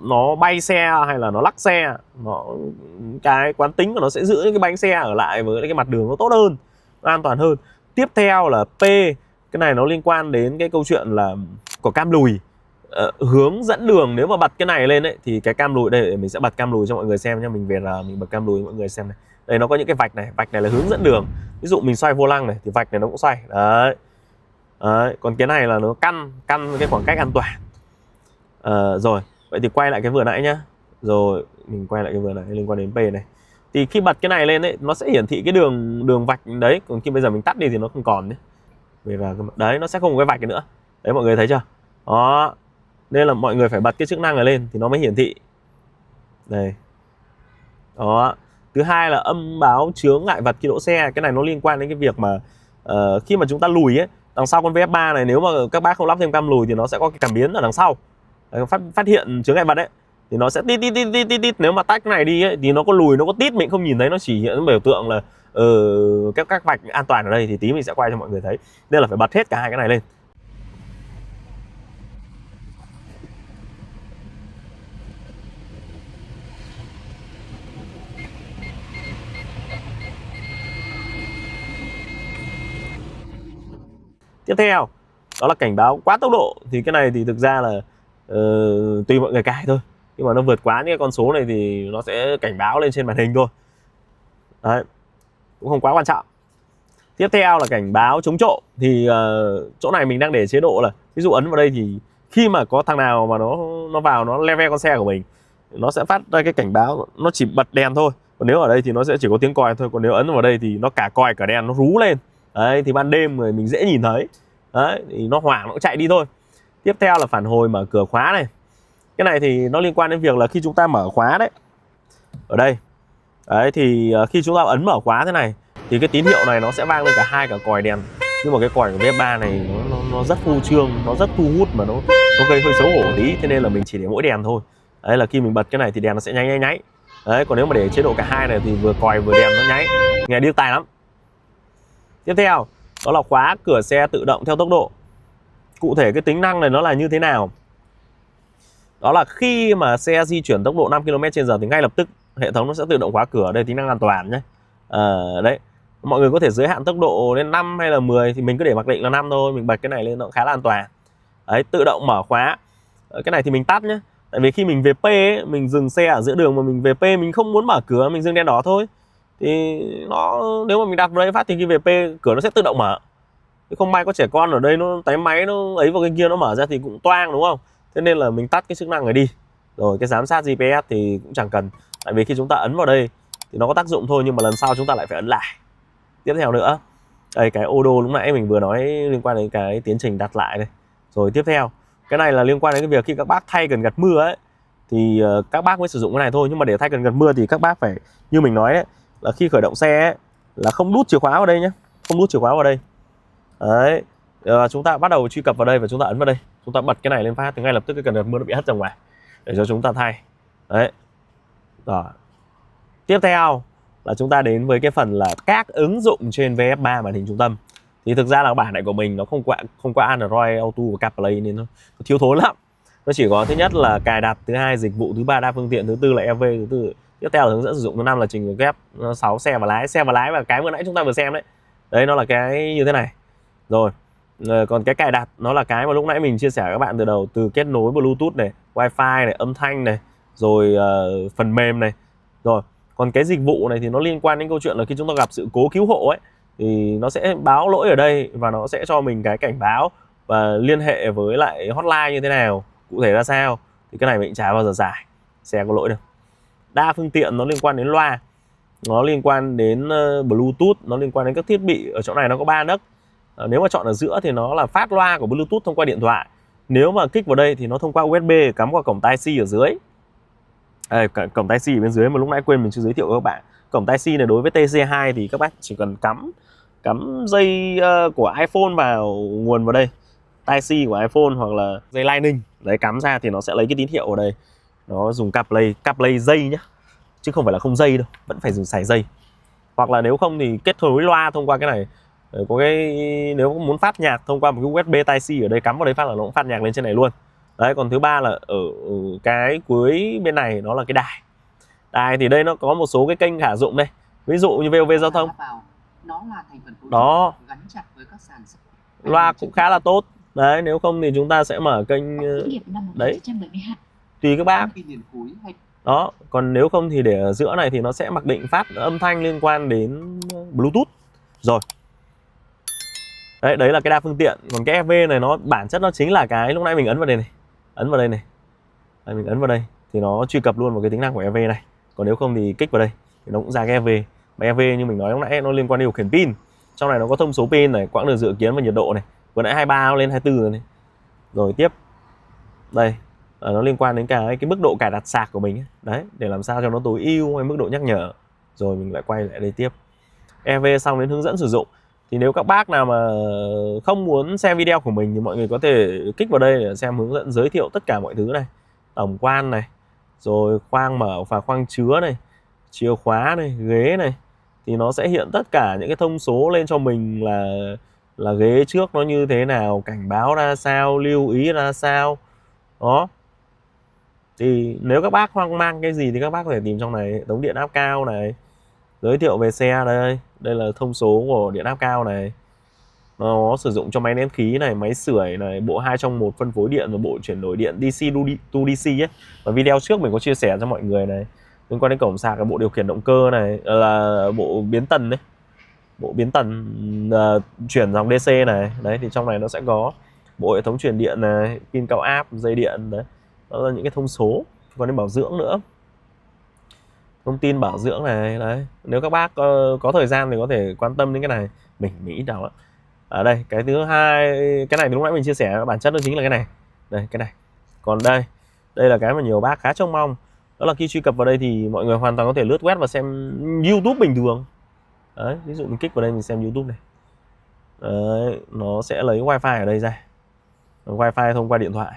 nó bay xe hay là nó lắc xe. Cái quán tính của nó sẽ giữ cái bánh xe ở lại với cái mặt đường nó tốt hơn, nó an toàn hơn. Tiếp theo là P, cái này nó liên quan đến cái câu chuyện là có cam lùi. Hướng dẫn đường, nếu mà bật cái này lên ấy thì cái cam lùi, đây mình sẽ bật cam lùi cho mọi người xem nhé. Mình về là mình bật cam lùi cho mọi người xem này. Đây nó có những cái vạch này là hướng dẫn đường. Ví dụ mình xoay vô lăng này thì vạch này nó cũng xoay. Đấy. Còn cái này là nó căn cái khoảng cách an toàn. Rồi, vậy thì quay lại cái vừa nãy nhá. Rồi, mình quay lại cái vừa nãy liên quan đến P này. Thì khi bật cái này lên ấy, nó sẽ hiển thị cái đường vạch đấy. Còn khi bây giờ mình tắt đi thì nó không còn nhé. Về là đấy, nó sẽ không có cái vạch này nữa. Đấy, mọi người thấy chưa? Đó. Nên là mọi người phải bật cái chức năng này lên thì nó mới hiển thị. Đây. Đó. Thứ hai là âm báo chướng ngại vật khi đỗ xe. Cái này nó liên quan đến cái việc mà khi mà chúng ta lùi ấy, đằng sau con VF3 này, nếu mà các bác không lắp thêm cam lùi thì nó sẽ có cái cảm biến ở đằng sau. Phát hiện chướng ngại vật ấy thì nó sẽ tít. Nếu mà tách này đi ấy, thì nó có lùi, nó có tít mình không nhìn thấy, nó chỉ hiện biểu tượng là các vạch an toàn ở đây. Thì tí mình sẽ quay cho mọi người thấy. Nên là phải bật hết cả hai cái này lên. Tiếp theo đó là cảnh báo quá tốc độ. Thì cái này thì thực ra là tùy mọi người cài thôi. Nhưng mà nó vượt quá những cái con số này thì nó sẽ cảnh báo lên trên màn hình thôi. Đấy, cũng không quá quan trọng. Tiếp theo là cảnh báo chống trộm. Thì chỗ này mình đang để chế độ là ví dụ ấn vào đây thì khi mà có thằng nào mà nó vào nó le ve con xe của mình, nó sẽ phát ra cái cảnh báo, nó chỉ bật đèn thôi. Còn nếu ở đây thì nó sẽ chỉ có tiếng còi thôi. Còn nếu ấn vào đây thì nó cả còi cả đèn nó rú lên. Đấy, thì ban đêm rồi mình dễ nhìn thấy. Đấy, thì nó hoảng nó cũng chạy đi thôi. Tiếp theo là phản hồi mở cửa khóa này. Cái này thì nó liên quan đến việc là khi chúng ta mở khóa đấy, ở đây đấy, thì khi chúng ta ấn mở khóa thế này thì cái tín hiệu này nó sẽ vang lên cả còi đèn. Nhưng mà cái còi của VF3 này nó rất phô trương, nó rất thu hút mà nó gây hơi xấu hổ tí. Thế nên là mình chỉ để mỗi đèn thôi. Đấy là khi mình bật cái này thì đèn nó sẽ nháy. Đấy, còn nếu mà để chế độ cả hai này thì vừa còi vừa đèn nó nháy, nghe điếc tai lắm. Tiếp theo đó là khóa cửa xe tự động theo tốc độ. Cụ thể cái tính năng này nó là như thế nào? Đó là khi mà xe di chuyển tốc độ 5 km/h thì ngay lập tức hệ thống nó sẽ tự động khóa cửa. Đây tính năng an toàn nhé. Đấy. Mọi người có thể giới hạn tốc độ lên 5 hay là 10 thì mình cứ để mặc định là 5 thôi, mình bật cái này lên nó khá là an toàn. Đấy, tự động mở khóa. Cái này thì mình tắt nhé. Tại vì khi mình về P ấy, mình dừng xe ở giữa đường mà mình về P mình không muốn mở cửa, mình dừng đèn đỏ thôi. Thì nó nếu mà mình đặt vào đây phát thì khi về P cửa nó sẽ tự động mở. Không may có trẻ con ở đây nó tái máy nó ấy vào cái kia nó mở ra thì cũng toang đúng không? Thế nên là mình tắt cái chức năng này đi. Rồi cái giám sát GPS thì cũng chẳng cần. Tại vì khi chúng ta ấn vào đây thì nó có tác dụng thôi, nhưng mà lần sau chúng ta lại phải ấn lại. Tiếp theo nữa, đây cái ô đô lúc nãy mình vừa nói liên quan đến cái tiến trình đặt lại đây. Rồi tiếp theo, cái này là liên quan đến cái việc khi các bác thay cần gạt mưa ấy thì các bác mới sử dụng cái này thôi. Nhưng mà để thay cần gạt mưa thì các bác phải như mình nói đấy, là khi khởi động xe ấy, là không đút chìa khóa vào đây nhé, không đút chìa khóa vào đây. Đấy, chúng ta bắt đầu truy cập vào đây và chúng ta ấn vào đây, chúng ta bật cái này lên phát thì ngay lập tức cái cần gạt mưa nó bị hất ra ngoài để cho chúng ta thay. Đấy. Rồi. Tiếp theo là chúng ta đến với cái phần là các ứng dụng trên VF3 màn hình trung tâm. Thì thực ra là bản này của mình nó không qua Android Auto và CarPlay nên nó thiếu thốn lắm. Nó chỉ có thứ nhất là cài đặt, thứ hai dịch vụ, thứ ba đa phương tiện, thứ tư là EV, thứ tư tiếp theo là hướng dẫn sử dụng, thứ năm là trình ghép, 6 xe và lái và cái vừa nãy chúng ta vừa xem đấy. Đấy nó là cái như thế này. Rồi. Còn cái cài đặt nó là cái mà lúc nãy mình chia sẻ với các bạn từ đầu, từ kết nối Bluetooth này, Wi-Fi này, âm thanh này, rồi phần mềm này. Rồi, còn cái dịch vụ này thì nó liên quan đến câu chuyện là khi chúng ta gặp sự cố cứu hộ ấy thì nó sẽ báo lỗi ở đây và nó sẽ cho mình cái cảnh báo và liên hệ với lại hotline như thế nào, cụ thể ra sao. Thì cái này mình chả bao giờ giải xe có lỗi đâu. Đa phương tiện nó liên quan đến loa, nó liên quan đến Bluetooth, nó liên quan đến các thiết bị. Ở chỗ này nó có 3 nấc. Nếu mà chọn ở giữa thì nó là phát loa của Bluetooth thông qua điện thoại. Nếu mà kích vào đây thì nó thông qua USB cắm qua cổng Tai-C ở dưới. Cổng Tai-C ở bên dưới mà lúc nãy quên mình chưa giới thiệu với các bạn. Cổng Tai-C này đối với TC2 thì các bác chỉ cần cắm dây của iPhone vào, nguồn vào đây, Tai-C của iPhone hoặc là dây Lightning đấy, cắm ra thì nó sẽ lấy cái tín hiệu ở đây. Nó dùng CarPlay dây nhá, chứ không phải là không dây đâu, vẫn phải dùng xài dây. Hoặc là nếu không thì kết nối loa thông qua cái này. Có cái nếu muốn phát nhạc thông qua một cái USB Tai-C ở đây, cắm vào đây phát là nó cũng phát nhạc lên trên này luôn. Đấy, còn thứ ba là ở cái cuối bên này nó là cái đài thì đây nó có một số cái kênh khả dụng đây, ví dụ như VOV giao thông đó, loa cũng khá là tốt đấy. Nếu không thì chúng ta sẽ mở kênh đấy tùy các bác đó. Còn nếu không thì để ở giữa này thì nó sẽ mặc định phát âm thanh liên quan đến Bluetooth. Rồi đấy là cái đa phương tiện. Còn cái EV này nó bản chất nó chính là cái lúc nãy mình ấn vào đây này, đây, mình ấn vào đây thì nó truy cập luôn vào cái tính năng của EV này. Còn nếu không thì kích vào đây thì nó cũng ra cái EV. Mà EV như mình nói lúc nãy nó liên quan đến điều khiển pin. Trong này nó có thông số pin này, quãng đường dự kiến và nhiệt độ này. Vừa nãy 23 nó lên 24 rồi này. Rồi tiếp đây nó liên quan đến cái mức độ cài đặt sạc của mình đấy, để làm sao cho nó tối ưu hay mức độ nhắc nhở. Rồi mình lại quay lại đây tiếp. EV xong đến hướng dẫn sử dụng. Thì nếu các bác nào mà không muốn xem video của mình thì mọi người có thể kích vào đây để xem hướng dẫn giới thiệu tất cả mọi thứ này. Tổng quan này, rồi khoang mở và khoang chứa này, chìa khóa này, ghế này. Thì nó sẽ hiện tất cả những cái thông số lên cho mình là ghế trước nó như thế nào, cảnh báo ra sao, lưu ý ra sao. Đó. Thì nếu các bác hoang mang cái gì thì các bác có thể tìm trong này. Hệ thống điện áp cao này, giới thiệu về xe đây. Đây là thông số của điện áp cao này. Nó sử dụng cho máy nén khí này, máy sưởi này, bộ 2 trong 1 phân phối điện và bộ chuyển đổi điện DC to DC ấy. Và video trước mình có chia sẻ cho mọi người này. Liên quan đến cổng sạc là bộ điều khiển động cơ này, là bộ biến tần đấy. Bộ biến tần chuyển dòng DC này. Đấy thì trong này nó sẽ có bộ hệ thống truyền điện này, pin cao áp, dây điện đấy. Đó là những cái thông số. Còn đến bảo dưỡng nữa. Thông tin bảo dưỡng này đấy. Nếu các bác có thời gian thì có thể quan tâm đến cái này. Mình nghĩ đâu ạ. Ở đây cái thứ hai, cái này lúc nãy mình chia sẻ bản chất nó chính là cái này. Đây cái này. Còn đây là cái mà nhiều bác khá trông mong. Đó là khi truy cập vào đây thì mọi người hoàn toàn có thể lướt web và xem YouTube bình thường. Đấy, ví dụ mình kích vào đây mình xem YouTube này. Đấy, nó sẽ lấy wifi ở đây ra. Wifi thông qua điện thoại.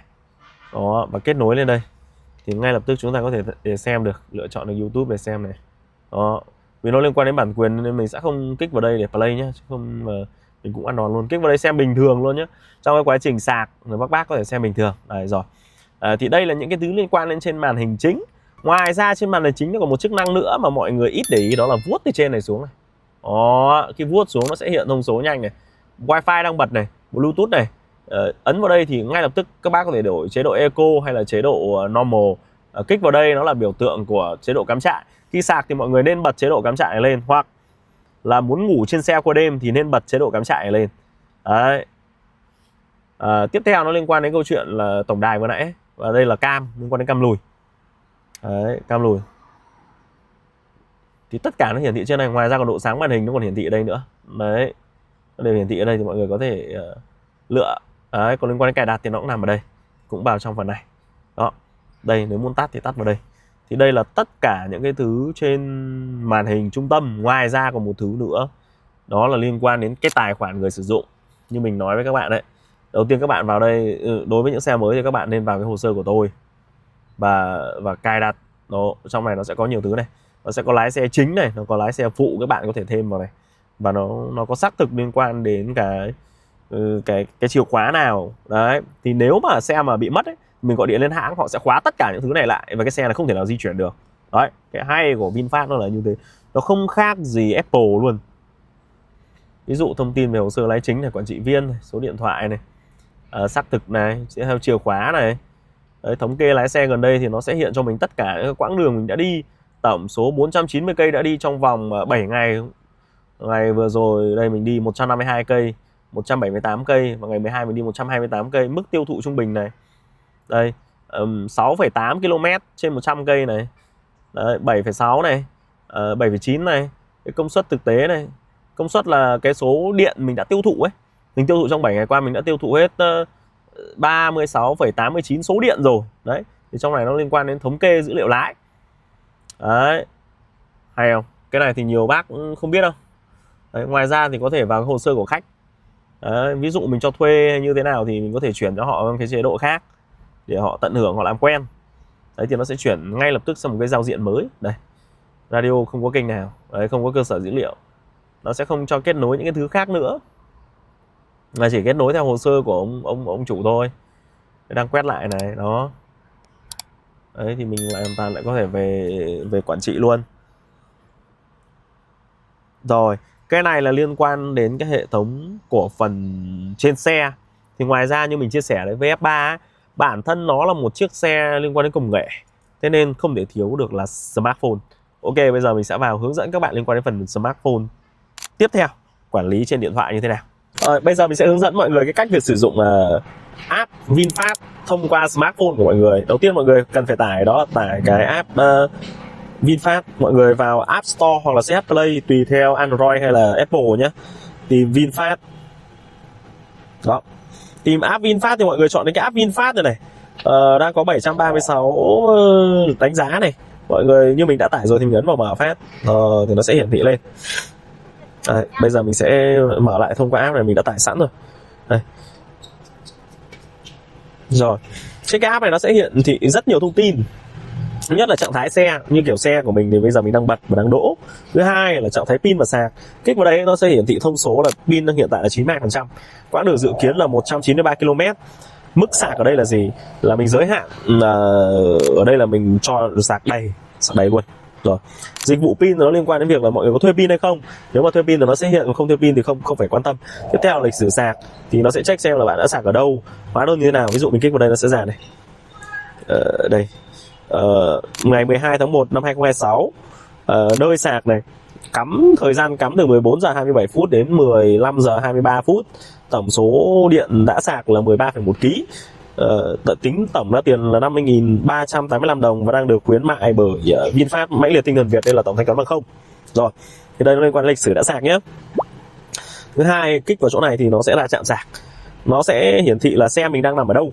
Đó, và kết nối lên đây. Thì ngay lập tức chúng ta có thể để xem được, lựa chọn được YouTube để xem này. Đó, vì nó liên quan đến bản quyền nên mình sẽ không kích vào đây để play nhé, chứ không mà mình cũng ăn đòn luôn. Kích vào đây xem bình thường luôn nhé. Trong cái quá trình sạc rồi các bác có thể xem bình thường. Đấy rồi. Thì đây là những cái thứ liên quan đến trên màn hình chính. Ngoài ra trên màn hình chính nó còn một chức năng nữa mà mọi người ít để ý, đó là vuốt từ trên này xuống này. Đó, khi vuốt xuống nó sẽ hiện thông số nhanh này, wifi đang bật này, bluetooth này. Ấn vào đây thì ngay lập tức các bác có thể đổi chế độ eco hay là chế độ normal. Kích vào đây nó là biểu tượng của chế độ cắm trại. Khi sạc thì mọi người nên bật chế độ cắm trại lên, hoặc là muốn ngủ trên xe qua đêm thì nên bật chế độ cắm trại lên. Đấy. Tiếp theo nó liên quan đến câu chuyện là tổng đài vừa nãy, và đây là cam, liên quan đến cam lùi. Đấy, cam lùi thì tất cả nó hiển thị trên này. Ngoài ra còn độ sáng màn hình nó còn hiển thị ở đây nữa. Đấy, nó đều hiển thị ở đây thì mọi người có thể lựa. Đấy, còn liên quan đến cài đặt thì nó cũng nằm ở đây, cũng vào trong phần này. Đó, đây nếu muốn tắt thì tắt vào đây. Thì đây là tất cả những cái thứ trên màn hình trung tâm. Ngoài ra còn một thứ nữa, đó là liên quan đến cái tài khoản người sử dụng. Như mình nói với các bạn đấy, đầu tiên các bạn vào đây, đối với những xe mới thì các bạn nên vào cái hồ sơ của tôi và cài đặt. Nó trong này nó sẽ có nhiều thứ này, nó sẽ có lái xe chính này, nó có lái xe phụ các bạn có thể thêm vào này, và nó có xác thực liên quan đến cái chìa khóa nào. Đấy, thì nếu mà xe mà bị mất ấy, mình gọi điện lên hãng, họ sẽ khóa tất cả những thứ này lại và cái xe này không thể nào di chuyển được. Đấy, cái hay của VinFast nó là như thế, nó không khác gì Apple luôn. Ví dụ thông tin về hồ sơ lái chính này, quản trị viên này, số điện thoại này, xác thực này, sẽ theo chìa khóa này. Đấy, thống kê lái xe gần đây thì nó sẽ hiện cho mình tất cả những quãng đường mình đã đi, tổng số 490 cây đã đi trong vòng 7 ngày. Ngày vừa rồi đây mình đi 152 cây, 178 cây, và ngày 12 mình đi 128 cây. Mức tiêu thụ trung bình này, đây 6,8 km trên 100 cây này. Đấy, 7,6 này, 7,9 này. Cái công suất thực tế này, công suất là cái số điện mình đã tiêu thụ ấy. Mình tiêu thụ trong 7 ngày qua mình đã tiêu thụ hết 36,89 số điện rồi. Đấy, thì trong này nó liên quan đến thống kê dữ liệu lái. Đấy, hay không? Cái này thì nhiều bác không biết đâu. Đấy, ngoài ra thì có thể vào cái hồ sơ của khách. Đấy, ví dụ mình cho thuê hay như thế nào thì mình có thể chuyển cho họ cái chế độ khác để họ tận hưởng, họ làm quen. Đấy, thì nó sẽ chuyển ngay lập tức sang một cái giao diện mới. Đây, radio không có kênh nào. Đấy, không có cơ sở dữ liệu. Nó sẽ không cho kết nối những cái thứ khác nữa, mà chỉ kết nối theo hồ sơ của ông chủ thôi. Đang quét lại này, đó. Đấy, thì mình lại hoàn toàn lại có thể về quản trị luôn. Rồi, cái này là liên quan đến cái hệ thống của phần trên xe. Thì ngoài ra như mình chia sẻ đấy, với F3 ấy, bản thân nó là một chiếc xe liên quan đến công nghệ, thế nên không thể thiếu được là smartphone. Ok, bây giờ mình sẽ vào hướng dẫn các bạn liên quan đến phần smartphone. Tiếp theo, quản lý trên điện thoại như thế nào. Bây giờ mình sẽ hướng dẫn mọi người cái cách việc sử dụng app VinFast thông qua smartphone của mọi người. Đầu tiên mọi người cần phải tải, đó là tải cái app VinFast. Mọi người vào App Store hoặc là CH Play tùy theo Android hay là Apple nhé. Tìm VinFast. Đó. Tìm app VinFast thì mọi người chọn đến cái app VinFast này này. Đang có 736 đánh giá này. Mọi người như mình đã tải rồi thì mình ấn vào mở phát thì nó sẽ hiển thị lên. Đây, bây giờ mình sẽ mở lại thông qua app này, mình đã tải sẵn rồi. Đây. Rồi, trên cái app này nó sẽ hiện thị rất nhiều thông tin. Thứ nhất là trạng thái xe, như kiểu xe của mình thì bây giờ mình đang bật và đang đỗ. Thứ hai là trạng thái pin và sạc. Kích vào đấy nó sẽ hiển thị thông số là pin đang hiện tại là 92%. Quãng đường dự kiến là 193 km. Mức sạc ở đây là gì? Là mình giới hạn ở đây là mình cho sạc đầy luôn. Rồi, dịch vụ pin nó liên quan đến việc là mọi người có thuê pin hay không. Nếu mà thuê pin thì nó sẽ hiện, còn không thuê pin thì không phải quan tâm. Tiếp theo là lịch sử sạc, thì nó sẽ check xem là bạn đã sạc ở đâu, hóa đơn như thế nào. Ví dụ mình kích vào đây nó sẽ ra này. Đây. Ngày 12 tháng 1 năm 2026, nơi sạc này, cắm thời gian cắm từ 14 giờ 27 phút đến 15 giờ 23 phút. Tổng số điện đã sạc là 13,1 kg. Tính tổng ra tiền là 50.385 đồng và đang được khuyến mại bởi VinFast mãnh liệt tinh thần Việt. Đây là tổng thanh toán bằng không. Rồi, thì đây nó liên quan đến lịch sử đã sạc nhé. Thứ hai, kích vào chỗ này thì nó sẽ là trạm sạc. Nó sẽ hiển thị là xe mình đang nằm ở đâu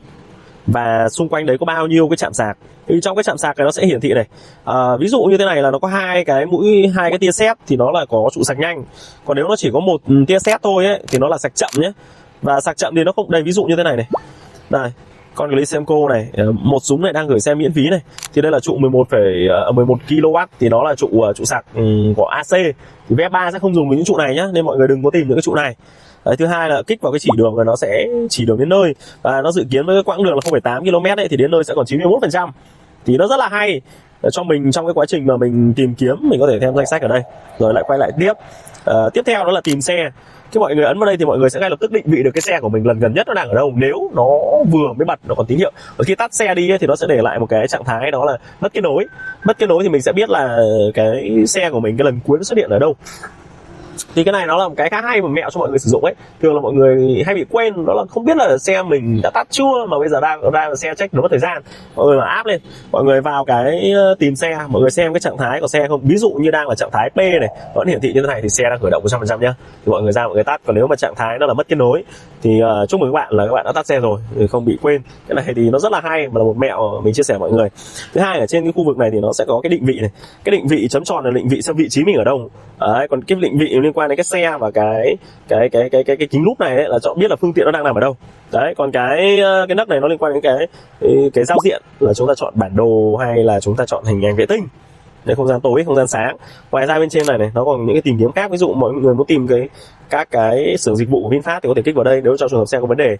và xung quanh đấy có bao nhiêu cái trạm sạc. Thì trong cái trạm sạc này nó sẽ hiển thị này. Ví dụ như thế này là nó có hai cái tia sét thì nó là có trụ sạc nhanh. Còn nếu nó chỉ có một tia sét thôi ấy, thì nó là sạc chậm nhé. Và sạc chậm thì nó không, đây ví dụ như thế này này. Đây, con Glycemco này, một súng này đang gửi xe miễn phí này. Thì đây là trụ 11 kW thì nó là trụ sạc của AC. Thì V3 sẽ không dùng với những trụ này nhá, nên mọi người đừng có tìm những cái trụ này. Đấy, thứ hai là kích vào cái chỉ đường và nó sẽ chỉ đường đến nơi, và nó dự kiến với cái quãng đường là 0,8 km ấy, thì đến nơi sẽ còn 91%. Thì nó rất là hay. cho mình trong cái quá trình mà mình tìm kiếm. Mình có thể thêm danh sách ở đây rồi lại quay lại tiếp. Tiếp theo đó là tìm xe. Khi mọi người ấn vào đây thì mọi người sẽ ngay lập tức định vị được cái xe của mình lần gần nhất nó đang ở đâu. Nếu nó vừa mới bật nó còn tín hiệu, và khi tắt xe đi ấy, thì nó sẽ để lại một cái trạng thái đó là mất kết nối. Mất kết nối thì mình sẽ biết là cái xe của mình cái lần cuối nó xuất hiện ở đâu. Thì cái này nó là một cái khá hay mà mẹo cho mọi người sử dụng ấy. Thường là mọi người hay bị quên, đó là không biết là xe mình đã tắt chưa, mà bây giờ đang xe check nó mất thời gian. Mọi người mà áp lên, mọi người vào cái tìm xe, mọi người xem cái trạng thái của xe không. Ví dụ như đang là trạng thái P này, vẫn hiển thị như thế này thì xe đang khởi động 100% nhá. Thì mọi người ra mọi người tắt. Còn nếu mà trạng thái nó là mất kết nối thì chúc mừng các bạn là các bạn đã tắt xe rồi, thì không bị quên. Cái này thì nó rất là hay mà là một mẹo mình chia sẻ với mọi người. Thứ hai, ở trên cái khu vực này thì nó sẽ có cái định vị này. Cái định vị chấm tròn là định vị xem vị trí mình ở đâu. Đấy, còn cái định vị liên quan đến cái xe và cái kính lúp này ấy, là cho biết là phương tiện nó đang nằm ở đâu. Đấy, còn cái nấc này nó liên quan đến cái giao diện, là chúng ta chọn bản đồ hay là chúng ta chọn hình ảnh vệ tinh. Đây, không gian tối, không gian sáng. Ngoài ra bên trên này nó còn những cái tìm kiếm khác. Ví dụ mọi người muốn tìm các cái xưởng dịch vụ của VinFast thì có thể kích vào đây nếu trong trường hợp xe có vấn đề.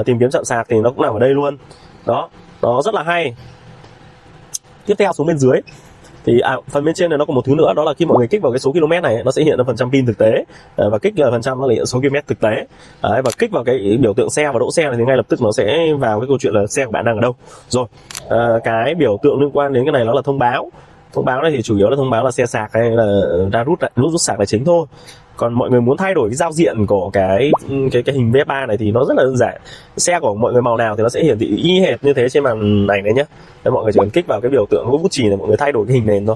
Tìm kiếm trạm sạc thì nó cũng nằm ở đây luôn. Đó, nó rất là hay. Tiếp theo xuống bên dưới thì phần bên trên này nó còn một thứ nữa, đó là khi mọi người kích vào cái số km này nó sẽ hiện ra phần trăm pin thực tế, và kích phần trăm nó là hiện số km thực tế. Đấy, và kích vào cái biểu tượng xe và đỗ xe này thì ngay lập tức nó sẽ vào cái câu chuyện là xe của bạn đang ở đâu. Rồi cái biểu tượng liên quan đến cái này nó là thông báo. Thông báo này thì chủ yếu là thông báo là xe sạc hay là ra rút sạc là chính thôi. Còn mọi người muốn thay đổi cái giao diện của cái hình VF3 này thì nó rất là đơn giản. Xe của mọi người màu nào thì nó sẽ hiển thị y hệt như thế trên màn ảnh này nhé. Đấy, mọi người chỉ cần kích vào cái biểu tượng bút chì này, mọi người thay đổi cái hình nền thôi.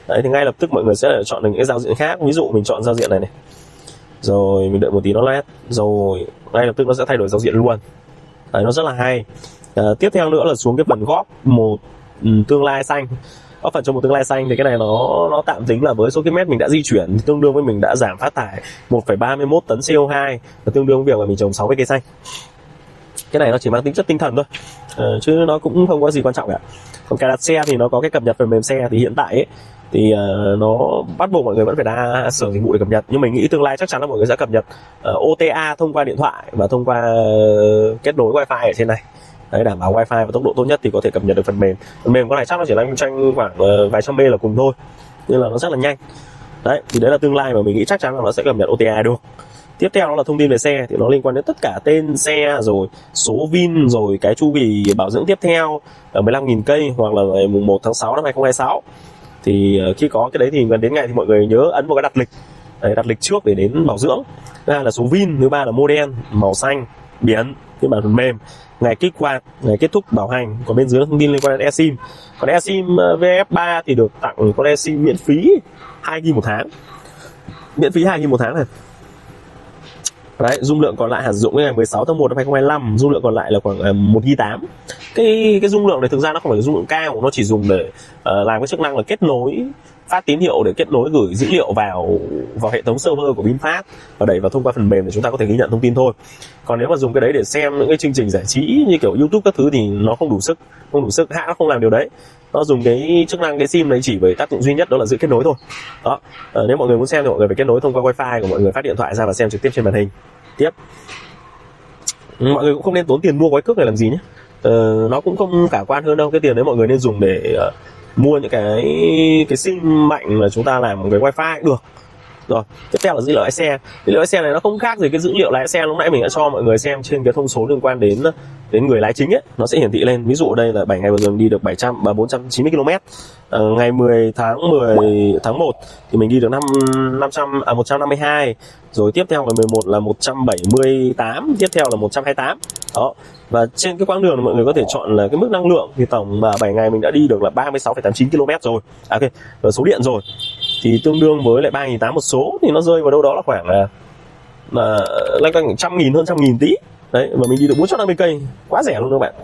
Đấy, thì ngay lập tức mọi người sẽ chọn được những cái giao diện khác. Ví dụ mình chọn giao diện này này, rồi mình đợi một tí nó led, rồi ngay lập tức nó sẽ thay đổi giao diện luôn. Đấy, nó rất là hay. Tiếp theo nữa là xuống cái phần góp một tương lai xanh. Góp phần cho một tương lai xanh thì cái này nó tạm tính là với số km mình đã di chuyển thì tương đương với mình đã giảm phát thải 1,31 tấn CO2, và tương đương với việc là mình trồng 60 cây xanh. Cái này nó chỉ mang tính chất tinh thần thôi, chứ nó cũng không có gì quan trọng cả. Còn cài đặt xe thì nó có cái cập nhật phần mềm xe, thì hiện tại ấy, thì nó bắt buộc mọi người vẫn phải đa xưởng dịch vụ để cập nhật, nhưng mình nghĩ tương lai chắc chắn là mọi người sẽ cập nhật OTA thông qua điện thoại và thông qua kết nối wifi ở trên này. Đấy, đảm bảo wifi và tốc độ tốt nhất thì có thể cập nhật được phần mềm. Phần mềm con này chắc nó chỉ loanh quanh khoảng vài trăm B là cùng thôi, nên là nó rất là nhanh. Đấy, thì đấy là tương lai mà mình nghĩ chắc chắn là nó sẽ cập nhật OTA được. Tiếp theo đó là thông tin về xe, thì nó liên quan đến tất cả tên xe, rồi số VIN, rồi cái chu kỳ bảo dưỡng tiếp theo ở 15.000 cây hoặc là ngày mùng 1 tháng 6 năm 2026. Thì khi có cái đấy thì gần đến ngày thì mọi người nhớ ấn vào cái đặt lịch. Đấy, đặt lịch trước để đến bảo dưỡng. Thứ hai là số VIN, thứ ba là model, màu xanh, biển, phiên bản phần mềm, ngày kích hoạt, ngày kết thúc bảo hành. Còn bên dưới là thông tin liên quan đến eSIM. Còn eSIM VF3 thì được tặng con eSIM miễn phí 2GB một tháng. Miễn phí 2GB một tháng này. Đấy, dung lượng còn lại hạn sử dụng ngày 16 tháng 1 năm 2025, dung lượng còn lại là khoảng 1GB8. Cái dung lượng này thực ra nó không phải là dung lượng cao, nó chỉ dùng để làm cái chức năng là kết nối, phát tín hiệu để kết nối gửi dữ liệu vào hệ thống server của VinFast và đẩy vào thông qua phần mềm để chúng ta có thể ghi nhận thông tin thôi. Còn nếu mà dùng cái đấy để xem những cái chương trình giải trí như kiểu YouTube các thứ thì nó không đủ sức, hãng nó không làm điều đấy. Nó dùng cái chức năng cái sim này chỉ với tác dụng duy nhất đó là giữ kết nối thôi. Đó, nếu mọi người muốn xem thì mọi người phải kết nối thông qua wifi của mọi người, phát điện thoại ra và xem trực tiếp trên màn hình. Tiếp, mọi người cũng không nên tốn tiền mua gói cước này làm gì nhé. Nó cũng không khả quan hơn đâu. Cái tiền đấy mọi người nên dùng để mua những cái sim mạnh là chúng ta làm cái wifi cũng được. Rồi, tiếp theo là dữ liệu lái xe. Dữ liệu lái xe này nó không khác gì cái dữ liệu lái xe lúc nãy mình đã cho mọi người xem trên cái thông số liên quan đến người lái chính ấy, nó sẽ hiển thị lên. Ví dụ ở đây là 7 ngày vừa rồi đi được 490 km. Ngày 10 tháng 1 thì mình đi được 152. Rồi tiếp theo ngày 11 là 178, tiếp theo là 128. Đó. Và trên cái quãng đường này mọi người có thể chọn là cái mức năng lượng, thì tổng 7 ngày mình đã đi được là 36,89 km rồi. Ok, rồi số điện rồi thì tương đương với lại 3.800 một số, thì nó rơi vào đâu đó là khoảng là loanh quanh 100.000, hơn 100.000 tí. Đấy, và mình đi được 450 cây, quá rẻ luôn các bạn.